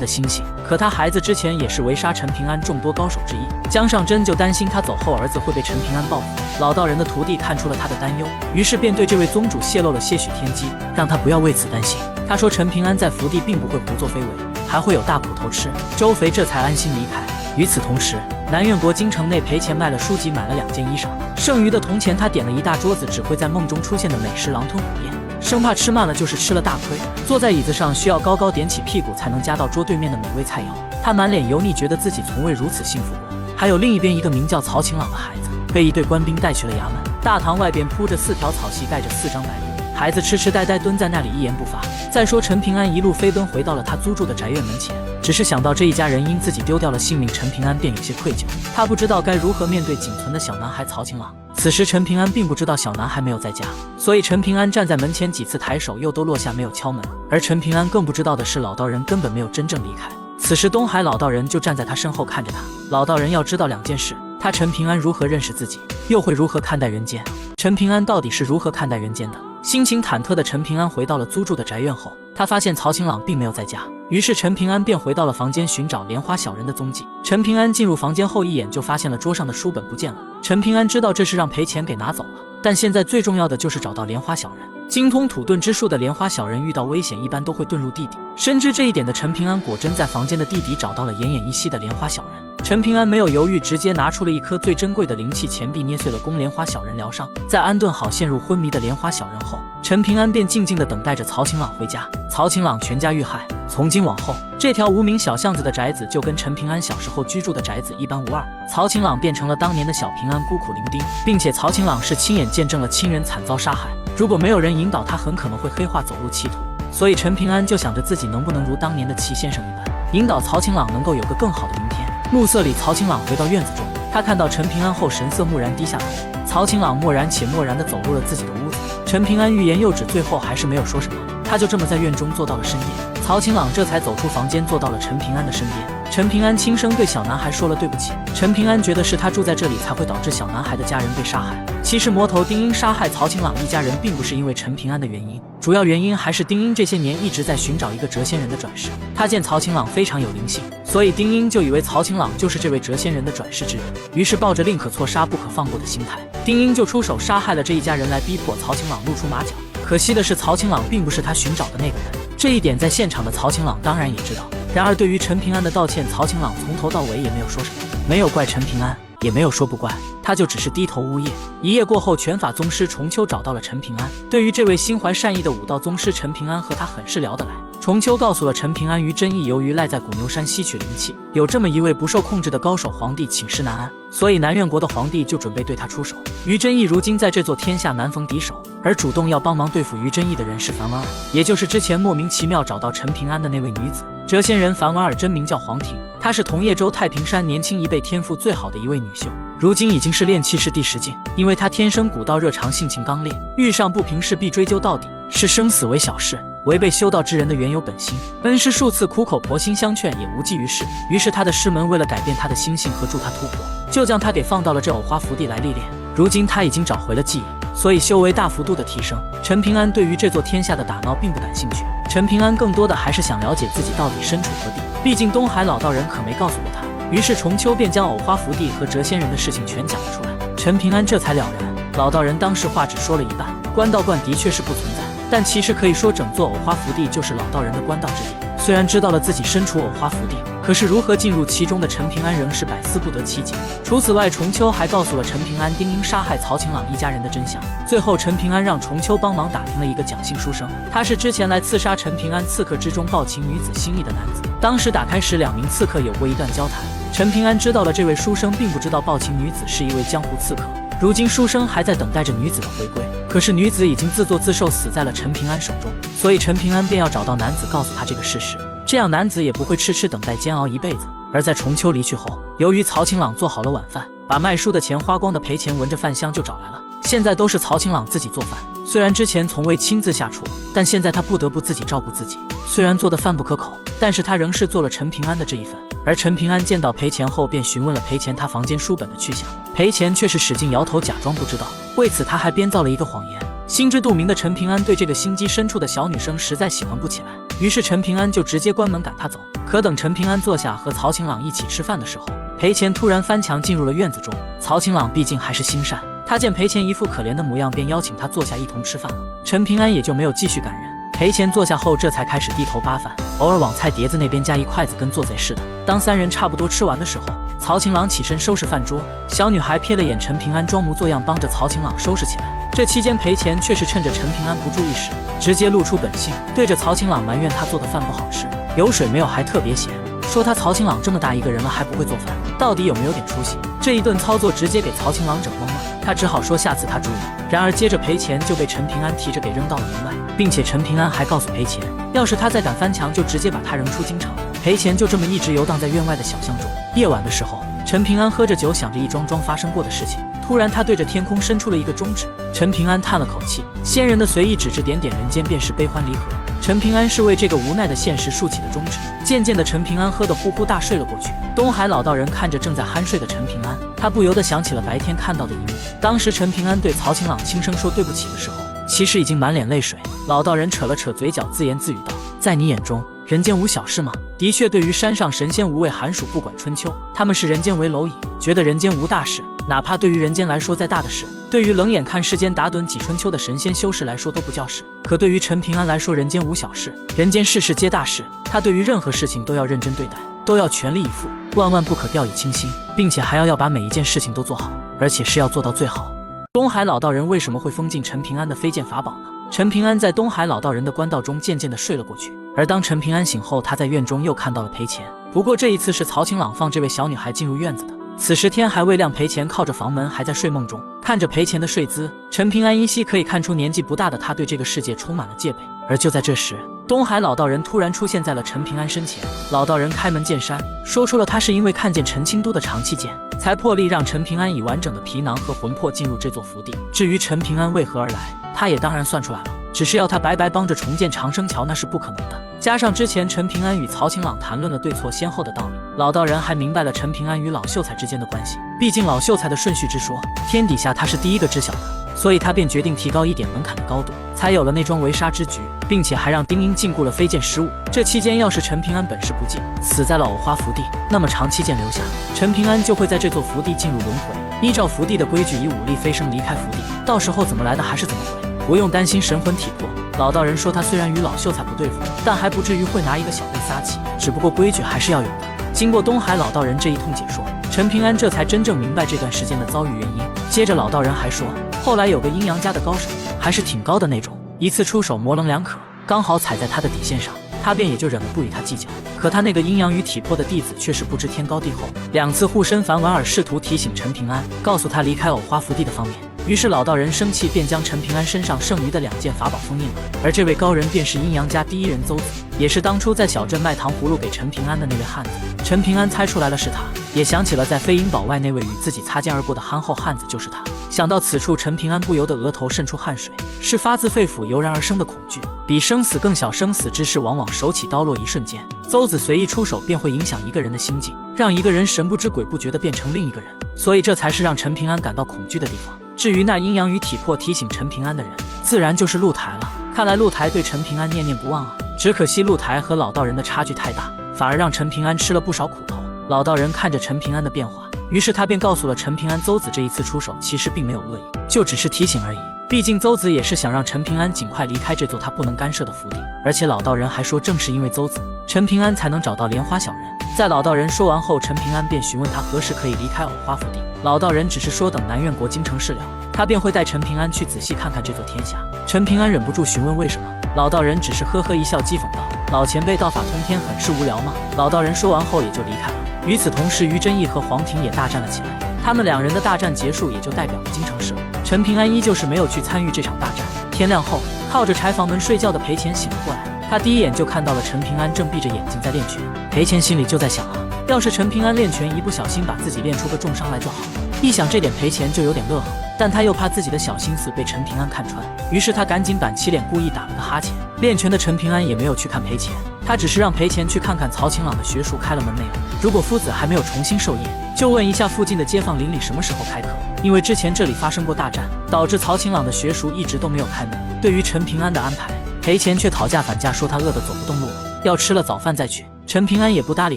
的心性。可他孩子之前也是围杀陈平安众多高手之一，江上真就担心他走后儿子会被陈平安报复。老道人的徒弟看出了他的担忧，于是便对这位宗主泄露了些许天机，让他不要为此担心。他说陈平安在福地并不会胡作非为，还会有大苦头吃。周肥这才安心离开。与此同时，南苑国京城内赔钱卖了书籍，买了2件衣裳，剩余的铜钱他点了一大桌子只会在梦中出现的美食狼吞虎咽，生怕吃慢了就是吃了大亏。坐在椅子上需要高高点起屁股才能夹到桌对面的美味菜肴，他满脸油腻，觉得自己从未如此幸福过。还有另一边，一个名叫曹晴朗的孩子被一队官兵带去了衙门，大堂外边铺着4条草席，盖着4张白布，孩子痴痴呆呆蹲在那里一言不发。再说陈平安一路飞奔回到了他租住的宅院门前，只是想到这一家人因自己丢掉了性命，陈平安便有些愧疚。他不知道该如何面对仅存的小男孩曹晴朗。此时陈平安并不知道小男孩没有在家，所以陈平安站在门前几次抬手又都落下没有敲门。而陈平安更不知道的是，老道人根本没有真正离开。此时东海老道人就站在他身后看着他。老道人要知道2件事，他陈平安如何认识自己，又会如何看待人间。陈平安到底是如何看待人间的？心情忐忑的陈平安回到了租住的宅院后，他发现曹晴朗并没有在家，于是陈平安便回到了房间寻找莲花小人的踪迹。陈平安进入房间后，一眼就发现了桌上的书本不见了。陈平安知道这是让赔钱给拿走了，但现在最重要的就是找到莲花小人。精通土遁之术的莲花小人遇到危险一般都会遁入地底，深知这一点的陈平安果真在房间的地底找到了奄奄一息的莲花小人。陈平安没有犹豫，直接拿出了一颗最珍贵的灵气钱币，捏碎了供莲花小人疗伤。在安顿好陷入昏迷的莲花小人后，陈平安便静静地等待着曹晴朗回家。曹晴朗全家遇害，从今往后，这条无名小巷子的宅子就跟陈平安小时候居住的宅子一般无二。曹晴朗变成了当年的小平安，孤苦伶仃，并且曹晴朗是亲眼见证了亲人惨遭杀害，如果没有人引导他，很可能会黑化走入歧途。所以陈平安就想着自己能不能如当年的齐先生一般，引导曹晴朗能够有个更好的明天。暮色里，曹晴朗回到院子中，他看到陈平安后神色木然，低下头。曹晴朗默然且漠然地走入了自己的屋子。陈平安欲言又止，最后还是没有说什么，他就这么在院中坐到了深夜。曹晴朗这才走出房间，坐到了陈平安的身边。陈平安轻声对小男孩说了对不起。陈平安觉得是他住在这里才会导致小男孩的家人被杀害。其实魔头丁英杀害曹晴朗一家人并不是因为陈平安的原因，主要原因还是丁英这些年一直在寻找一个谪仙人的转世。他见曹晴朗非常有灵性，所以丁英就以为曹晴朗就是这位谪仙人的转世之人，于是抱着宁可错杀不可放过的心态，丁英就出手杀害了这一家人，来逼迫曹晴朗露出马脚。可惜的是，曹晴朗并不是他寻找的那个人，这一点在现场的曹晴朗当然也知道。然而对于陈平安的道歉，曹晴朗从头到尾也没有说什么，没有怪陈平安，也没有说不怪，他就只是低头呜咽。一夜过后，拳法宗师重秋找到了陈平安。对于这位心怀善意的武道宗师，陈平安和他很是聊得来。重秋告诉了陈平安，于真义由于赖在古牛山吸取灵气，有这么一位不受控制的高手，皇帝寝食难安，所以南苑国的皇帝就准备对他出手。于真义如今在这座天下难逢敌手，而主动要帮忙对付于真义的人是樊婉儿，也就是之前莫名其妙找到陈平安的那位女子。谪仙人樊婉儿真名叫黄庭，她是同叶州太平山年轻一辈天赋最好的一位女秀，如今已经是炼气士第10境。因为她天生古道热肠，性情刚烈，遇上不平事必追究到底，视生死为小事，违背修道之人的原有本心。恩师数次苦口婆心相劝，也无济于事。于是他的师门为了改变他的心性和助他突破，就将他给放到了这藕花福地来历练。如今他已经找回了记忆，所以修为大幅度的提升。陈平安对于这座天下的打闹并不感兴趣，陈平安更多的还是想了解自己到底身处何地，毕竟东海老道人可没告诉过他。于是重秋便将藕花福地和谪仙人的事情全讲了出来，陈平安这才了然。老道人当时话只说了一半，官道观的确是不存在，但其实可以说整座藕花福地就是老道人的官道之地。虽然知道了自己身处藕花福地，可是如何进入其中的陈平安仍是百思不得其解。除此外，重秋还告诉了陈平安丁英杀害曹晴朗一家人的真相。最后陈平安让重秋帮忙打听了一个蒋姓书生，他是之前来刺杀陈平安刺客之中抱秦女子心意的男子。当时打开时2名刺客有过一段交谈，陈平安知道了这位书生并不知道抱秦女子是一位江湖刺客，如今书生还在等待着女子的回归，可是女子已经自作自受死在了陈平安手中，所以陈平安便要找到男子告诉他这个事实，这样男子也不会痴痴等待煎熬一辈子。而在重秋离去后，由于曹晴朗做好了晚饭，把卖书的钱花光的赔钱闻着饭香就找来了，现在都是曹晴朗自己做饭，虽然之前从未亲自下厨，但现在他不得不自己照顾自己，虽然做的饭不可口，但是他仍是做了陈平安的这一份。而陈平安见到赔钱后便询问了赔钱他房间书本的去向，赔钱却是使劲摇头假装不知道，为此他还编造了一个谎言。心知肚明的陈平安对这个心机深处的小女生实在喜欢不起来，于是陈平安就直接关门赶她走。可等陈平安坐下和曹晴朗一起吃饭的时候，赔钱突然翻墙进入了院子中。曹晴朗毕竟还是心善，他见赔钱一副可怜的模样，便邀请他坐下一同吃饭了。陈平安也就没有继续赶人，赔钱坐下后这才开始低头扒饭，偶尔往菜碟子那边夹一筷子，跟做贼似的。当3人差不多吃完的时候，曹晴朗起身收拾饭桌，小女孩瞥了眼陈平安，装模作样帮着曹晴朗收拾起来。这期间赔钱却是趁着陈平安不注意时，直接露出本性，对着曹晴朗埋怨他做的饭不好吃，油水没有还特别咸，说他曹晴朗这么大一个人了还不会做饭，到底有没有点出息。这一顿操作直接给曹晴朗整懵了，他只好说下次他注意。然而接着赔钱就被陈平安提着给扔到了门外，并且陈平安还告诉赔钱，要是他再敢翻墙就直接把他扔出京城。赔钱就这么一直游荡在院外的小巷中。夜晚的时候，陈平安喝着酒，想着一桩桩发生过的事情，突然他对着天空伸出了一个中指。陈平安叹了口气，仙人的随意指指点点人间便是悲欢离合，陈平安是为这个无奈的现实竖起的中指。渐渐的陈平安喝得呼呼大睡了过去。东海老道人看着正在酣睡的陈平安，他不由得想起了白天看到的一幕。当时陈平安对曹晴朗轻声说对不起的时候，其实已经满脸泪水。老道人扯了扯嘴角，自言自语道，在你眼中人间无小事吗？的确，对于山上神仙无畏寒暑不管春秋，他们视人间为蝼蚁，觉得人间无大事，哪怕对于人间来说再大的事，对于冷眼看世间打盹几春秋的神仙修士来说都不叫事。可对于陈平安来说，人间无小事，人间事事皆大事，他对于任何事情都要认真对待，都要全力以赴，万万不可掉以轻心，并且还要把每一件事情都做好，而且是要做到最好。东海老道人为什么会封禁陈平安的飞剑法宝呢？陈平安在东海老道人的官道中渐渐地睡了过去，而当陈平安醒后，他在院中又看到了赔钱，不过这一次是曹晴朗放这位小女孩进入院子的。此时天还未亮，赔钱靠着房门还在睡梦中，看着赔钱的睡姿，陈平安依稀可以看出年纪不大的他对这个世界充满了戒备。而就在这时，东海老道人突然出现在了陈平安身前。老道人开门见山说出了他是因为看见陈清都的长气剑，才破例让陈平安以完整的皮囊和魂魄进入这座福地。至于陈平安为何而来，他也当然算出来了，只是要他白白帮着重建长生桥那是不可能的。加上之前陈平安与曹晴朗谈论了对错先后的道理，老道人还明白了陈平安与老秀才之间的关系。毕竟老秀才的顺序之说，天底下他是第一个知晓的，所以他便决定提高一点门槛的高度，才有了那桩围杀之局，并且还让丁英禁锢了飞剑15。这期间要是陈平安本事不济，死在了藕花福地，那么长期剑留下，陈平安就会在这座福地进入轮回，依照福地的规矩以武力飞升离开福地，到时候怎么来的还是怎么回，不用担心神魂体魄。老道人说他虽然与老秀才不对付，但还不至于会拿一个小辈撒气，只不过规矩还是要有的。经过东海老道人这一通解说，陈平安这才真正明白这段时间的遭遇原因。接着老道人还说，后来有个阴阳家的高手，还是挺高的那种，一次出手模棱两可，刚好踩在他的底线上，他便也就忍了不与他计较。可他那个阴阳与体魄的弟子却是不知天高地厚，2次护身凡丸尔试图提醒陈平安，告诉他离开藕花福地的方面。于是老道人生气，便将陈平安身上剩余的2件法宝封印了。而这位高人便是阴阳家第一人邹子，也是当初在小镇卖糖葫芦给陈平安的那位汉子。陈平安猜出来了是他，也想起了在飞鹰堡外那位与自己擦肩而过的憨厚汉子就是他。想到此处，陈平安不由得额头渗出汗水，是发自肺腑油然而生的恐惧，比生死更小。生死之事往往手起刀落一瞬间，邹子随意出手便会影响一个人的心境，让一个人神不知鬼不觉地变成另一个人，所以这才是让陈平安感到恐惧的地方。至于那阴阳与体魄提醒陈平安的人，自然就是陆台了。看来陆台对陈平安念念不忘啊，只可惜陆台和老道人的差距太大，反而让陈平安吃了不少苦头。老道人看着陈平安的变化，于是他便告诉了陈平安，邹子这一次出手其实并没有恶意，就只是提醒而已。毕竟邹子也是想让陈平安尽快离开这座他不能干涉的府邸，而且老道人还说，正是因为邹子，陈平安才能找到莲花小人。在老道人说完后，陈平安便询问他何时可以离开藕花府邸。老道人只是说等南苑国京城事了，他便会带陈平安去仔细看看这座天下。陈平安忍不住询问为什么，老道人只是呵呵一笑，讥讽道：“老前辈道法通天，很是无聊吗？”老道人说完后也就离开了。与此同时，于真义和黄庭也大战了起来。他们两人的大战结束，也就代表了京城事了。陈平安依旧是没有去参与这场大战。天亮后，靠着柴房门睡觉的裴钱醒了过来，他第一眼就看到了陈平安正闭着眼睛在练拳。裴钱心里就在想啊，要是陈平安练拳一不小心把自己练出个重伤来就好了。一想这点，裴钱就有点乐呵，但他又怕自己的小心思被陈平安看穿，于是他赶紧板起脸，故意打了个哈欠。练拳的陈平安也没有去看裴钱，他只是让裴钱去看看曹晴朗的学塾开了门没有。如果夫子还没有重新授业，就问一下附近的街坊邻里什么时候开课，因为之前这里发生过大战，导致曹晴朗的学塾一直都没有开门。对于陈平安的安排，裴钱却讨价反价，说他饿得走不动路了，要吃了早饭再去。陈平安也不搭理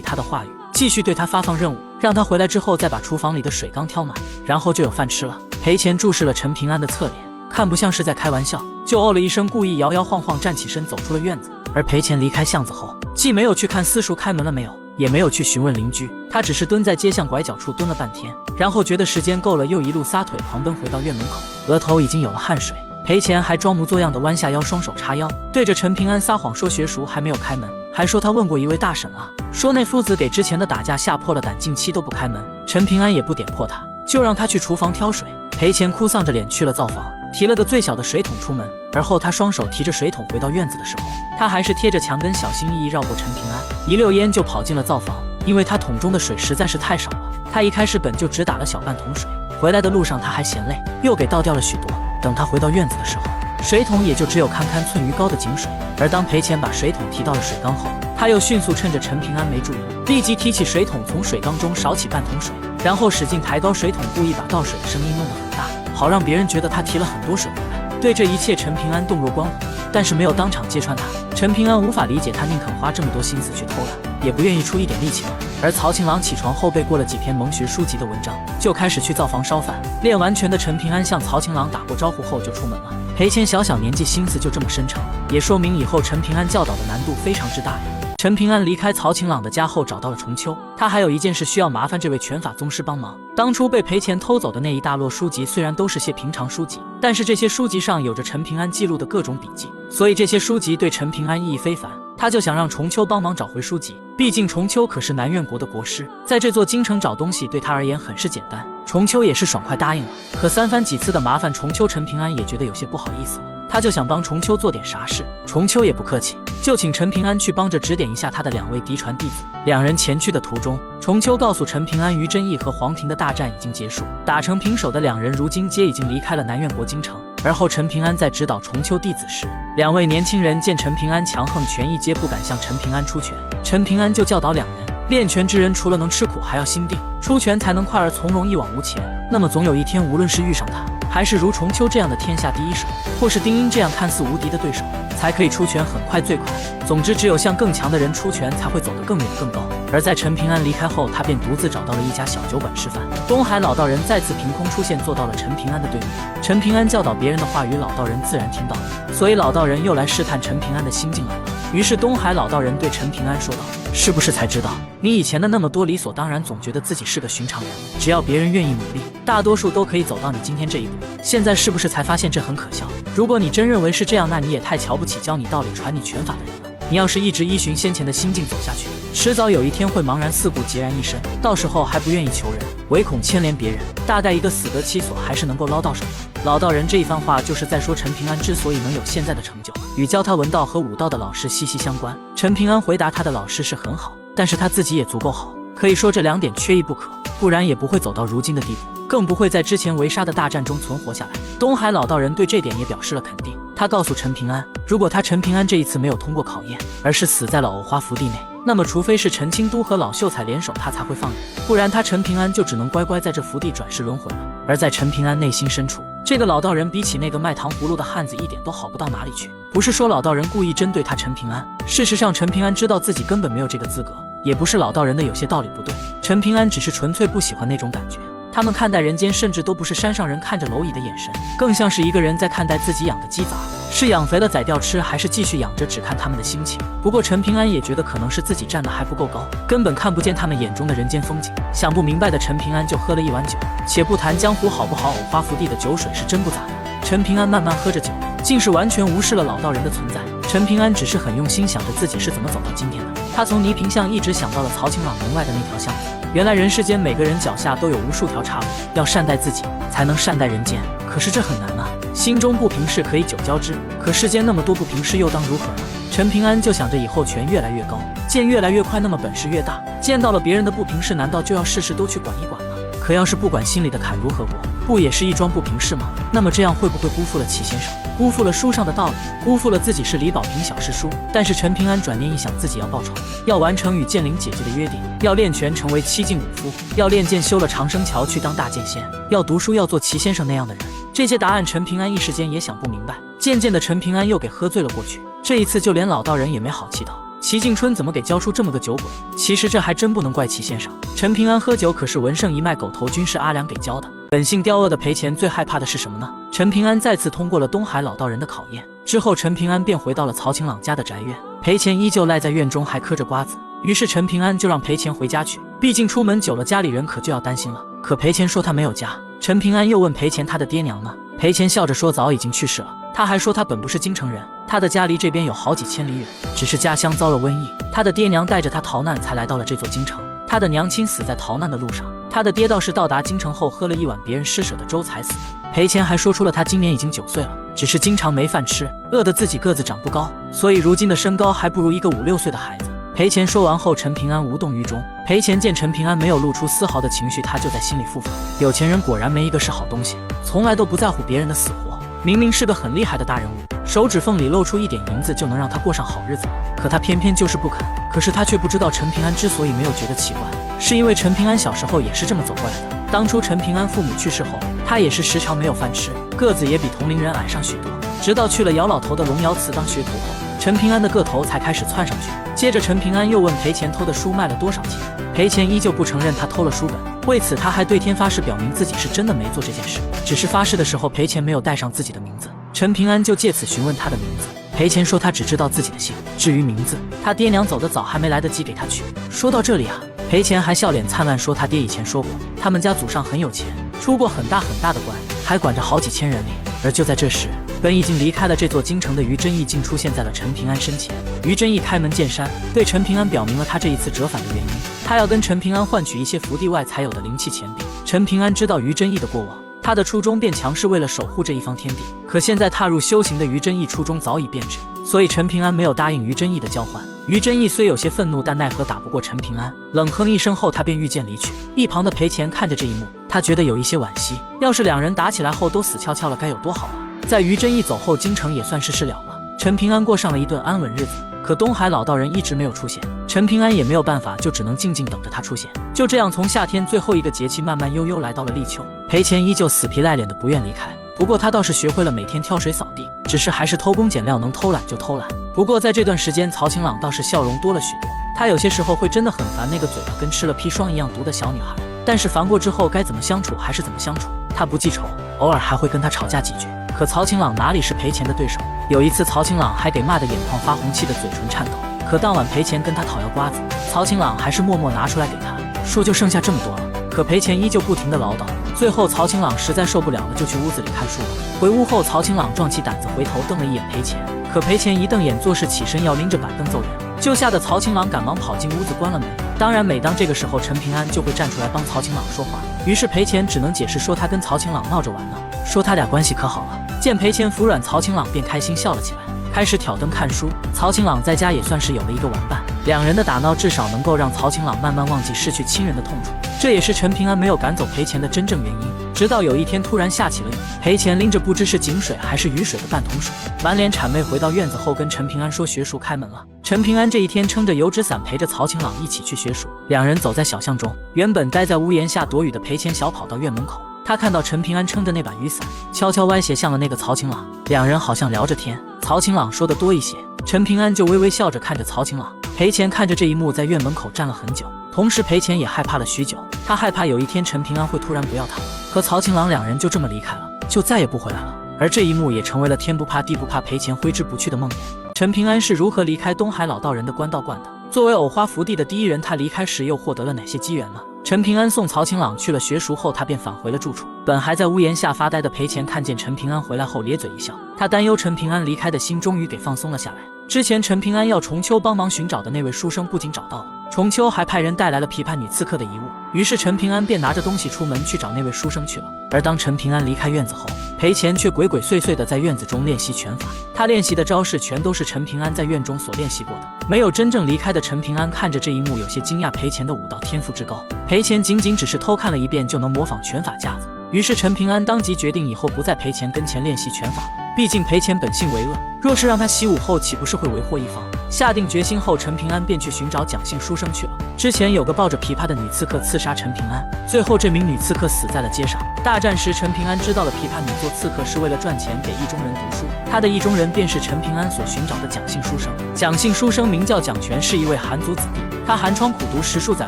他的话语，继续对他发放任务，让他回来之后再把厨房里的水缸挑满，然后就有饭吃了。裴钱注视了陈平安的侧脸，看不像是在开玩笑，就哦了一声，故意摇摇晃晃站起身走出了院子。而裴钱离开巷子后，既没有去看私塾开门了没有，也没有去询问邻居，他只是蹲在街巷拐角处蹲了半天，然后觉得时间够了，又一路撒腿狂奔回到院门口，额头已经有了汗水。裴钱还装模作样的弯下腰，双手叉腰，对着陈平安撒谎说学塾还没有开门，还说他问过一位大婶了，说那夫子给之前的打架吓破了胆，近期都不开门。陈平安也不点破他，就让他去厨房挑水。裴钱哭丧着脸去了灶房，提了个最小的水桶出门，而后他双手提着水桶回到院子的时候，他还是贴着墙根小心翼翼绕过陈平安，一溜烟就跑进了灶房。因为他桶中的水实在是太少了，他一开始本就只打了小半桶水，回来的路上他还嫌累，又给倒掉了许多。等他回到院子的时候，水桶也就只有堪堪寸鱼高的井水。而当裴钱把水桶提到了水缸后，他又迅速趁着陈平安没注意，立即提起水桶从水缸中少起半桶水，然后使劲抬高水桶，故意把倒水的声音弄得很大，好让别人觉得他提了很多水回来。对这一切，陈平安洞若观火，但是没有当场揭穿他。陈平安无法理解他宁肯花这么多心思去偷懒，也不愿意出一点力气来。而曹晴朗起床后背过了几篇蒙学书籍的文章，就开始去灶房烧饭。练完拳的陈平安向曹晴朗打过招呼后就出门了。裴钱小年纪心思就这么深沉，也说明以后陈平安教导的难度非常之大呀。陈平安离开曹晴朗的家后找到了重秋，他还有一件事需要麻烦这位拳法宗师帮忙。当初被裴钱偷走的那一大摞书籍虽然都是些平常书籍，但是这些书籍上有着陈平安记录的各种笔记，所以这些书籍对陈平安意义非凡。他就想让重秋帮忙找回书籍，毕竟重秋可是南苑国的国师，在这座京城找东西对他而言很是简单。重秋也是爽快答应了，可三番几次的麻烦重秋，陈平安也觉得有些不好意思了。他就想帮重秋做点啥事，重秋也不客气，就请陈平安去帮着指点一下他的两位嫡传弟子。两人前去的途中，重秋告诉陈平安，于真义和黄庭的大战已经结束，打成平手的两人如今皆已经离开了南苑国京城。而后陈平安在指导重秋弟子时，两位年轻人见陈平安强横权益，皆不敢向陈平安出拳。陈平安就教导两人，练拳之人除了能吃苦，还要心定，出拳才能快而从容，一往无前。那么总有一天，无论是遇上他，还是如重秋这样的天下第一手，或是丁英这样看似无敌的对手，才可以出拳很快最快。总之，只有向更强的人出拳，才会走得更远更高。而在陈平安离开后，他便独自找到了一家小酒馆吃饭。东海老道人再次凭空出现，坐到了陈平安的对面。陈平安教导别人的话语，老道人自然听到了，所以老道人又来试探陈平安的心境来了。于是东海老道人对陈平安说道：“是不是才知道你以前的那么多理所当然，总觉得自己是个寻常人，只要别人愿意努力，大多数都可以走到你今天这一步。现在是不是才发现这很可笑？如果你真认为是这样，那你也太瞧不起教你道理、传你拳法的人了。你要是一直依循先前的心境走下去，迟早有一天会茫然四顾，孑然一身，到时候还不愿意求人，唯恐牵连别人，大概一个死得其所还是能够捞到手的。”老道人这一番话就是在说，陈平安之所以能有现在的成就，与教他文道和武道的老师息息相关。陈平安回答他的老师是很好，但是他自己也足够好，可以说这两点缺一不可，不然也不会走到如今的地步，更不会在之前围杀的大战中存活下来。东海老道人对这点也表示了肯定，他告诉陈平安，如果他陈平安这一次没有通过考验，而是死在了藕花福地内，那么除非是陈清都和老秀才联手，他才会放人，不然他陈平安就只能乖乖在这福地转世轮回了。而在陈平安内心深处，这个老道人比起那个卖糖葫芦的汉子一点都好不到哪里去。不是说老道人故意针对他陈平安，事实上陈平安知道自己根本没有这个资格，也不是老道人的有些道理不对，陈平安只是纯粹不喜欢那种感觉。他们看待人间，甚至都不是山上人看着蝼蚁的眼神，更像是一个人在看待自己养的鸡杂，是养肥了宰掉吃，还是继续养着，只看他们的心情。不过陈平安也觉得可能是自己站得还不够高，根本看不见他们眼中的人间风景。想不明白的陈平安就喝了一碗酒，且不谈江湖好不好，偶花福地的酒水是真不咋的。陈平安慢慢喝着酒，竟是完全无视了老道人的存在。陈平安只是很用心想着自己是怎么走到今天的。他从泥坪巷一直想到了曹晴朗门外的那条巷子。原来人世间每个人脚下都有无数条岔路，要善待自己，才能善待人间。可是这很难啊！心中不平事可以久交之，可世间那么多不平事，又当如何呢？陈平安就想着以后权越来越高，剑越来越快，那么本事越大，见到了别人的不平事，难道就要事事都去管一管吗？可要是不管心里的坎如何过，不也是一桩不平事吗？那么这样会不会辜负了齐先生，辜负了书上的道理，辜负了自己是李保平小师叔？但是陈平安转念一想，自己要报仇，要完成与剑灵姐姐的约定，要练拳成为七境武夫，要练剑修了长生桥去当大剑仙，要读书要做齐先生那样的人。这些答案陈平安一时间也想不明白。渐渐的陈平安又给喝醉了过去，这一次就连老道人也没好气道，齐敬春怎么给教出这么个酒鬼？其实这还真不能怪齐先生，陈平安喝酒可是文胜一脉狗头军师阿良给教的。本性刁恶的裴乾最害怕的是什么呢？陈平安再次通过了东海老道人的考验之后，陈平安便回到了曹晴朗家的宅院，裴乾依旧赖在院中还嗑着瓜子。于是陈平安就让裴乾回家去，毕竟出门久了家里人可就要担心了。可裴乾说他没有家。陈平安又问裴乾他的爹娘呢？裴乾笑着说早已经去世了。他还说他本不是京城人，他的家离这边有好几千里远，只是家乡遭了瘟疫，他的爹娘带着他逃难才来到了这座京城，他的娘亲死在逃难的路上，他的爹倒是到达京城后喝了一碗别人施舍的粥才死的。裴乾还说出了他今年已经9岁了，只是经常没饭吃，饿得自己个子长不高，所以如今的身高还不如一个5、6岁的孩子。裴乾说完后，陈平安无动于衷。裴乾见陈平安没有露出丝毫的情绪，他就在心里复盘，有钱人果然没一个是好东西，从来都不在乎别人的死活。明明是个很厉害的大人物，手指缝里露出一点银子就能让他过上好日子，可他偏偏就是不肯。可是他却不知道，陈平安之所以没有觉得奇怪，是因为陈平安小时候也是这么走过来的。当初陈平安父母去世后，他也是时常没有饭吃，个子也比同龄人矮上许多，直到去了姚老头的龙窑祠当学徒后，陈平安的个头才开始窜上去。接着陈平安又问裴乾偷的书卖了多少钱，裴乾依旧不承认他偷了书本，为此他还对天发誓，表明自己是真的没做这件事，只是发誓的时候裴乾没有带上自己的名字。陈平安就借此询问他的名字，裴乾说他只知道自己的姓，至于名字，他爹娘走得早，还没来得及给他取。说到这里啊，裴乾还笑脸灿烂说他爹以前说过，他们家祖上很有钱，出过很大的官，还管着好几千人里。而就在这时，本已经离开了这座京城的于真义竟出现在了陈平安身前。于真义开门见山对陈平安表明了他这一次折返的原因，他要跟陈平安换取一些福地外才有的灵气钱币。陈平安知道于真义的过往，他的初衷便强是为了守护这一方天地，可现在踏入修行的于真义初衷早已变质，所以陈平安没有答应于真义的交换。于真义虽有些愤怒，但奈何打不过陈平安，冷哼一声后他便御剑离去。一旁的裴乾看着这一幕，他觉得有一些惋惜，要是两人打起来后都死翘翘了该有多好啊。在于真义走后，京城也算是事了了，陈平安过上了一顿安稳日子。可东海老道人一直没有出现，陈平安也没有办法，就只能静静等着他出现。就这样，从夏天最后一个节气慢慢悠悠来到了立秋，裴乾依旧死皮赖脸的不愿离开，不过他倒是学会了每天挑水扫地，只是还是偷工减料，能偷懒就偷懒。不过在这段时间，曹晴朗倒是笑容多了许多，他有些时候会真的很烦那个嘴巴跟吃了砒霜一样毒的小女孩，但是烦过之后该怎么相处还是怎么相处，他不记仇，偶尔还会跟他吵架几句。可曹晴朗哪里是裴乾的对手？有一次曹晴朗还给骂得眼眶发红，气得嘴唇颤抖。可当晚裴乾跟他讨要瓜子，曹晴朗还是默默拿出来给他，说就剩下这么多了。可裴乾依旧不停地唠叨，最后曹晴朗实在受不了了，就去屋子里看书了。回屋后，曹晴朗壮起胆子回头瞪了一眼裴乾，可裴乾一瞪眼做事起身要拎着板凳揍人，就吓得曹晴朗赶忙跑进屋子关了门。当然每当这个时候，陈平安就会站出来帮曹晴朗说话，于是裴乾只能解释说他跟曹晴朗闹着玩呢，说他俩关系可好了。见裴乾服软，曹晴朗便开心笑了起来，开始挑灯看书。曹晴朗在家也算是有了一个玩伴，两人的打闹至少能够让曹晴朗慢慢忘记失去亲人的痛楚，这也是陈平安没有赶走裴乾的真正原因。直到有一天突然下起了雨，裴乾拎着不知是井水还是雨水的半桶水，满脸谄媚回到院子后跟陈平安说学塾开门了。陈平安这一天撑着油纸伞陪着曹晴朗一起去学塾，两人走在小巷中，原本待在屋檐下躲雨的裴乾小跑到院门口，他看到陈平安撑着那把雨伞，悄悄歪斜向了那个曹晴朗，两人好像聊着天。曹晴朗说的多一些，陈平安就微微笑着看着曹晴朗。裴前看着这一幕，在院门口站了很久，同时裴前也害怕了许久。他害怕有一天陈平安会突然不要他，和曹晴朗两人就这么离开了，就再也不回来了。而这一幕也成为了天不怕地不怕裴前挥之不去的梦魇。陈平安是如何离开东海老道人的官道观的？作为藕花福地的第一人，他离开时又获得了哪些机缘呢？陈平安送曹晴朗去了学塾后，他便返回了住处。本还在屋檐下发呆的裴前看见陈平安回来后咧嘴一笑，他担忧陈平安离开的心终于给放松了下来。之前陈平安要重秋帮忙寻找的那位书生不仅找到了，重秋还派人带来了琵琶女刺客的遗物，于是陈平安便拿着东西出门去找那位书生去了。而当陈平安离开院子后，裴前却鬼鬼祟祟地在院子中练习拳法，他练习的招式全都是陈平安在院中所练习过的。没有真正离开的陈平安看着这一幕，有些惊讶裴前的武道天赋之高。裴前仅仅只是偷看了一遍就能模仿拳法架子，于是陈平安当即决定以后不在裴前跟前练习拳法了。毕竟裴前本性为恶，若是让他习武后，岂不是会为祸一方？下定决心后，陈平安便去寻找蒋姓书生去了。之前有个抱着琵琶的女刺客刺杀陈平安，最后这名女刺客死在了街上。大战时，陈平安知道了琵琶女做刺客是为了赚钱给意中人读书，他的意中人便是陈平安所寻找的蒋姓书生。蒋姓书生名叫蒋全，是一位寒族子弟，他寒窗苦读10数载，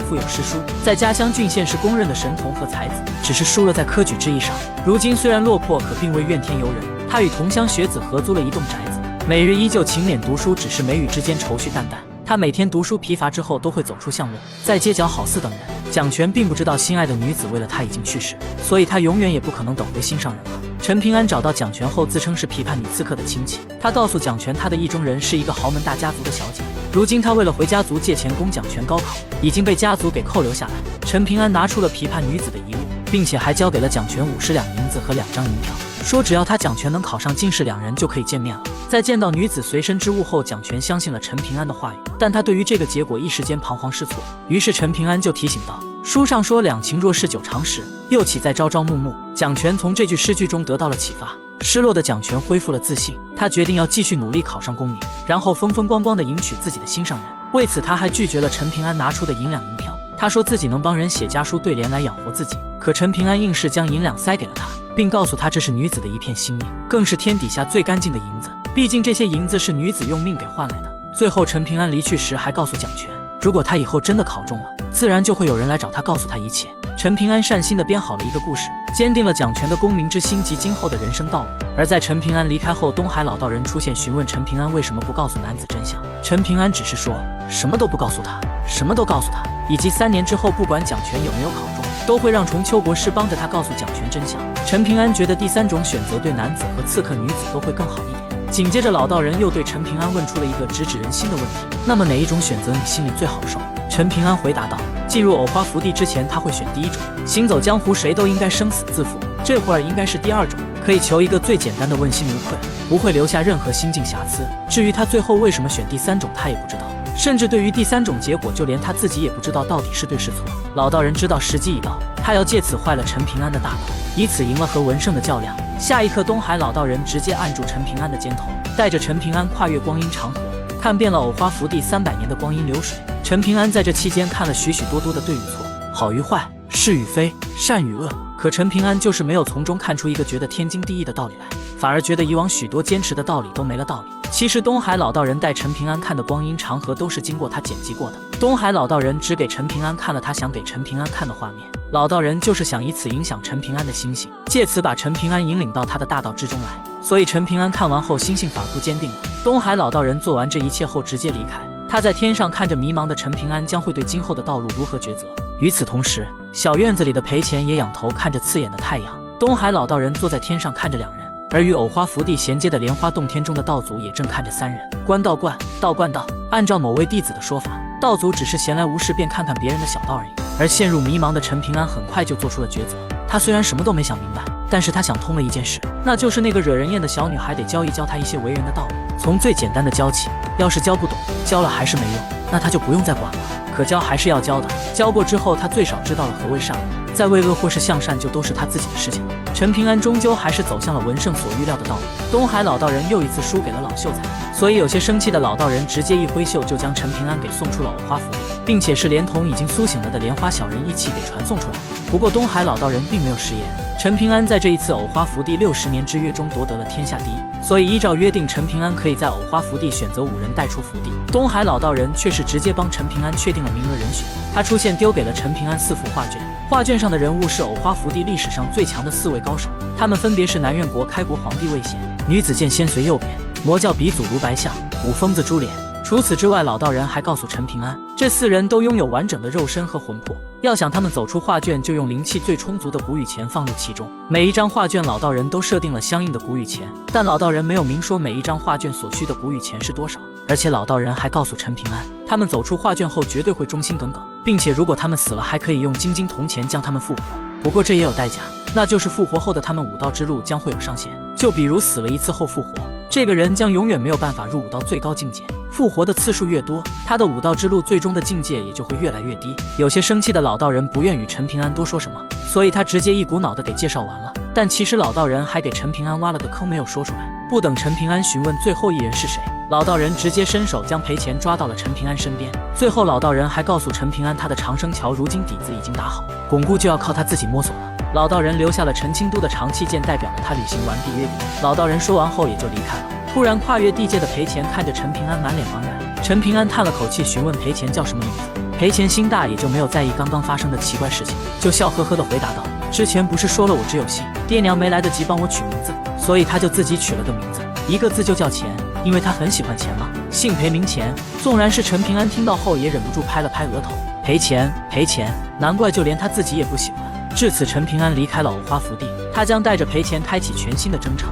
腹有诗书，在家乡郡县是公认的神童和才子，只是输了在科举之役上。如今虽然落魄，可并未怨天尤人。他与同乡学子合租了一栋宅子，每日依旧勤勉读书，只是眉宇之间愁绪淡淡。他每天读书疲乏之后，都会走出巷路，在街角好似等人。蒋全并不知道心爱的女子为了他已经去世，所以他永远也不可能等回心上人了。陈平安找到蒋全后，自称是琵琶女刺客的亲戚，他告诉蒋全，他的意中人是一个豪门大家族的小姐。如今他为了回家族借钱供蒋全高考，已经被家族给扣留下来。陈平安拿出了琵琶女子的遗物，并且还交给了蒋全50两银子和2张银票，说只要他蒋全能考上进士，两人就可以见面了。在见到女子随身之物后，蒋全相信了陈平安的话语，但他对于这个结果一时间彷徨失措。于是陈平安就提醒道，书上说两情若是久长时，又岂在朝朝暮暮。蒋全从这句诗句中得到了启发，失落的蒋全恢复了自信，他决定要继续努力考上功名，然后风风光光地迎娶自己的心上人。为此他还拒绝了陈平安拿出的银两银票，他说自己能帮人写家书对联来养活自己，可陈平安硬是将银两塞给了他，并告诉他这是女子的一片心意，更是天底下最干净的银子，毕竟这些银子是女子用命给换来的。最后陈平安离去时还告诉蒋全，如果他以后真的考中了，自然就会有人来找他告诉他一切。陈平安善心地编好了一个故事，坚定了蒋全的功名之心及今后的人生道路。而在陈平安离开后，东海老道人出现询问陈平安为什么不告诉男子真相，陈平安只是说什么都不告诉他，什么都告诉他，以及3年之后不管蒋全有没有考中，都会让重秋国师帮着他告诉蒋全真相。陈平安觉得第3种选择对男子和刺客女子都会更好一点。紧接着老道人又对陈平安问出了一个直指人心的问题，那么哪一种选择你心里最好受？陈平安回答道，进入藕花福地之前他会选第1种，行走江湖谁都应该生死自负，这会儿应该是第2种，可以求一个最简单的问心无愧，不会留下任何心境瑕疵。至于他最后为什么选第3种他也不知道，甚至对于第3种结果就连他自己也不知道到底是对是错。老道人知道时机已到，他要借此坏了陈平安的大脑，以此赢了和文胜的较量。下一刻东海老道人直接按住陈平安的肩头，带着陈平安跨越光阴长河，看遍了藕花福地300年的光阴流水。陈平安在这期间看了许许多多的对与错，好与坏，是与非，善与恶，可陈平安就是没有从中看出一个觉得天经地义的道理来，反而觉得以往许多坚持的道理都没了道理。其实东海老道人带陈平安看的光阴长河都是经过他剪辑过的，东海老道人只给陈平安看了他想给陈平安看的画面，老道人就是想以此影响陈平安的心性，借此把陈平安引领到他的大道之中来。所以陈平安看完后心性反复坚定了。东海老道人做完这一切后直接离开，他在天上看着迷茫的陈平安，将会对今后的道路如何抉择。与此同时，小院子里的裴前也仰头看着刺眼的太阳，东海老道人坐在天上看着两人，而与藕花福地衔接的莲花洞天中的道祖也正看着3人。官道观，道观道。按照某位弟子的说法，道祖只是闲来无事便看看别人的小道而已。而陷入迷茫的陈平安很快就做出了抉择，他虽然什么都没想明白，但是他想通了一件事，那就是那个惹人厌的小女孩得教一教他一些为人的道理，从最简单的教起。要是教不懂，教了还是没用，那他就不用再管了。可教还是要教的，教过之后他最少知道了何为善恶。在为恶或是向善，就都是他自己的事情了。陈平安终究还是走向了文胜所预料的道路。东海老道人又一次输给了老秀才，所以有些生气的老道人直接一挥袖就将陈平安给送出了藕花福地，并且是连同已经苏醒了的莲花小人一起给传送出来。不过东海老道人并没有食言，陈平安在这一次藕花福地60年之约中夺得了天下第一，所以依照约定，陈平安可以在藕花福地选择5人带出福地。东海老道人却是直接帮陈平安确定了名额人选，他出现丢给了陈平安4幅画卷，画卷上的人物是藕花福地历史上最强的4位高手，他们分别是南苑国开国皇帝魏贤、女子剑仙随右边、魔教鼻祖卢白象、五疯子朱脸。除此之外，老道人还告诉陈平安，这4人都拥有完整的肉身和魂魄，要想他们走出画卷，就用灵气最充足的古语钱放入其中。每一张画卷老道人都设定了相应的古语钱，但老道人没有明说每一张画卷所需的古语钱是多少。而且老道人还告诉陈平安，他们走出画卷后绝对会忠心耿耿，并且如果他们死了，还可以用金金铜钱将他们复活。不过这也有代价，那就是复活后的他们武道之路将会有上限，就比如死了1次后复活，这个人将永远没有办法入武道最高境界。复活的次数越多，他的武道之路最终的境界也就会越来越低。有些生气的老道人不愿与陈平安多说什么，所以他直接一股脑的给介绍完了。但其实老道人还给陈平安挖了个坑没有说出来。不等陈平安询问最后一人是谁，老道人直接伸手将赔钱抓到了陈平安身边。最后老道人还告诉陈平安，他的长生桥如今底子已经打好，巩固就要靠他自己摸索了。老道人留下了陈清都的长气剑，代表了他履行完毕约定。老道人说完后也就离开了。突然跨越地界的赔钱看着陈平安满脸茫然，陈平安叹了口气，询问赔钱叫什么名字。赔钱心大，也就没有在意刚刚发生的奇怪事情，就笑呵呵地回答道，之前不是说了我只有戏，爹娘没来得及帮我取名字，所以他就自己取了个名字，一个字就叫钱，因为他很喜欢钱嘛，姓裴名钱。纵然是陈平安听到后也忍不住拍了拍额头，赔钱赔钱，难怪就连他自己也不喜欢。至此陈平安离开了藕花福地，他将带着赔钱开启全新的征程。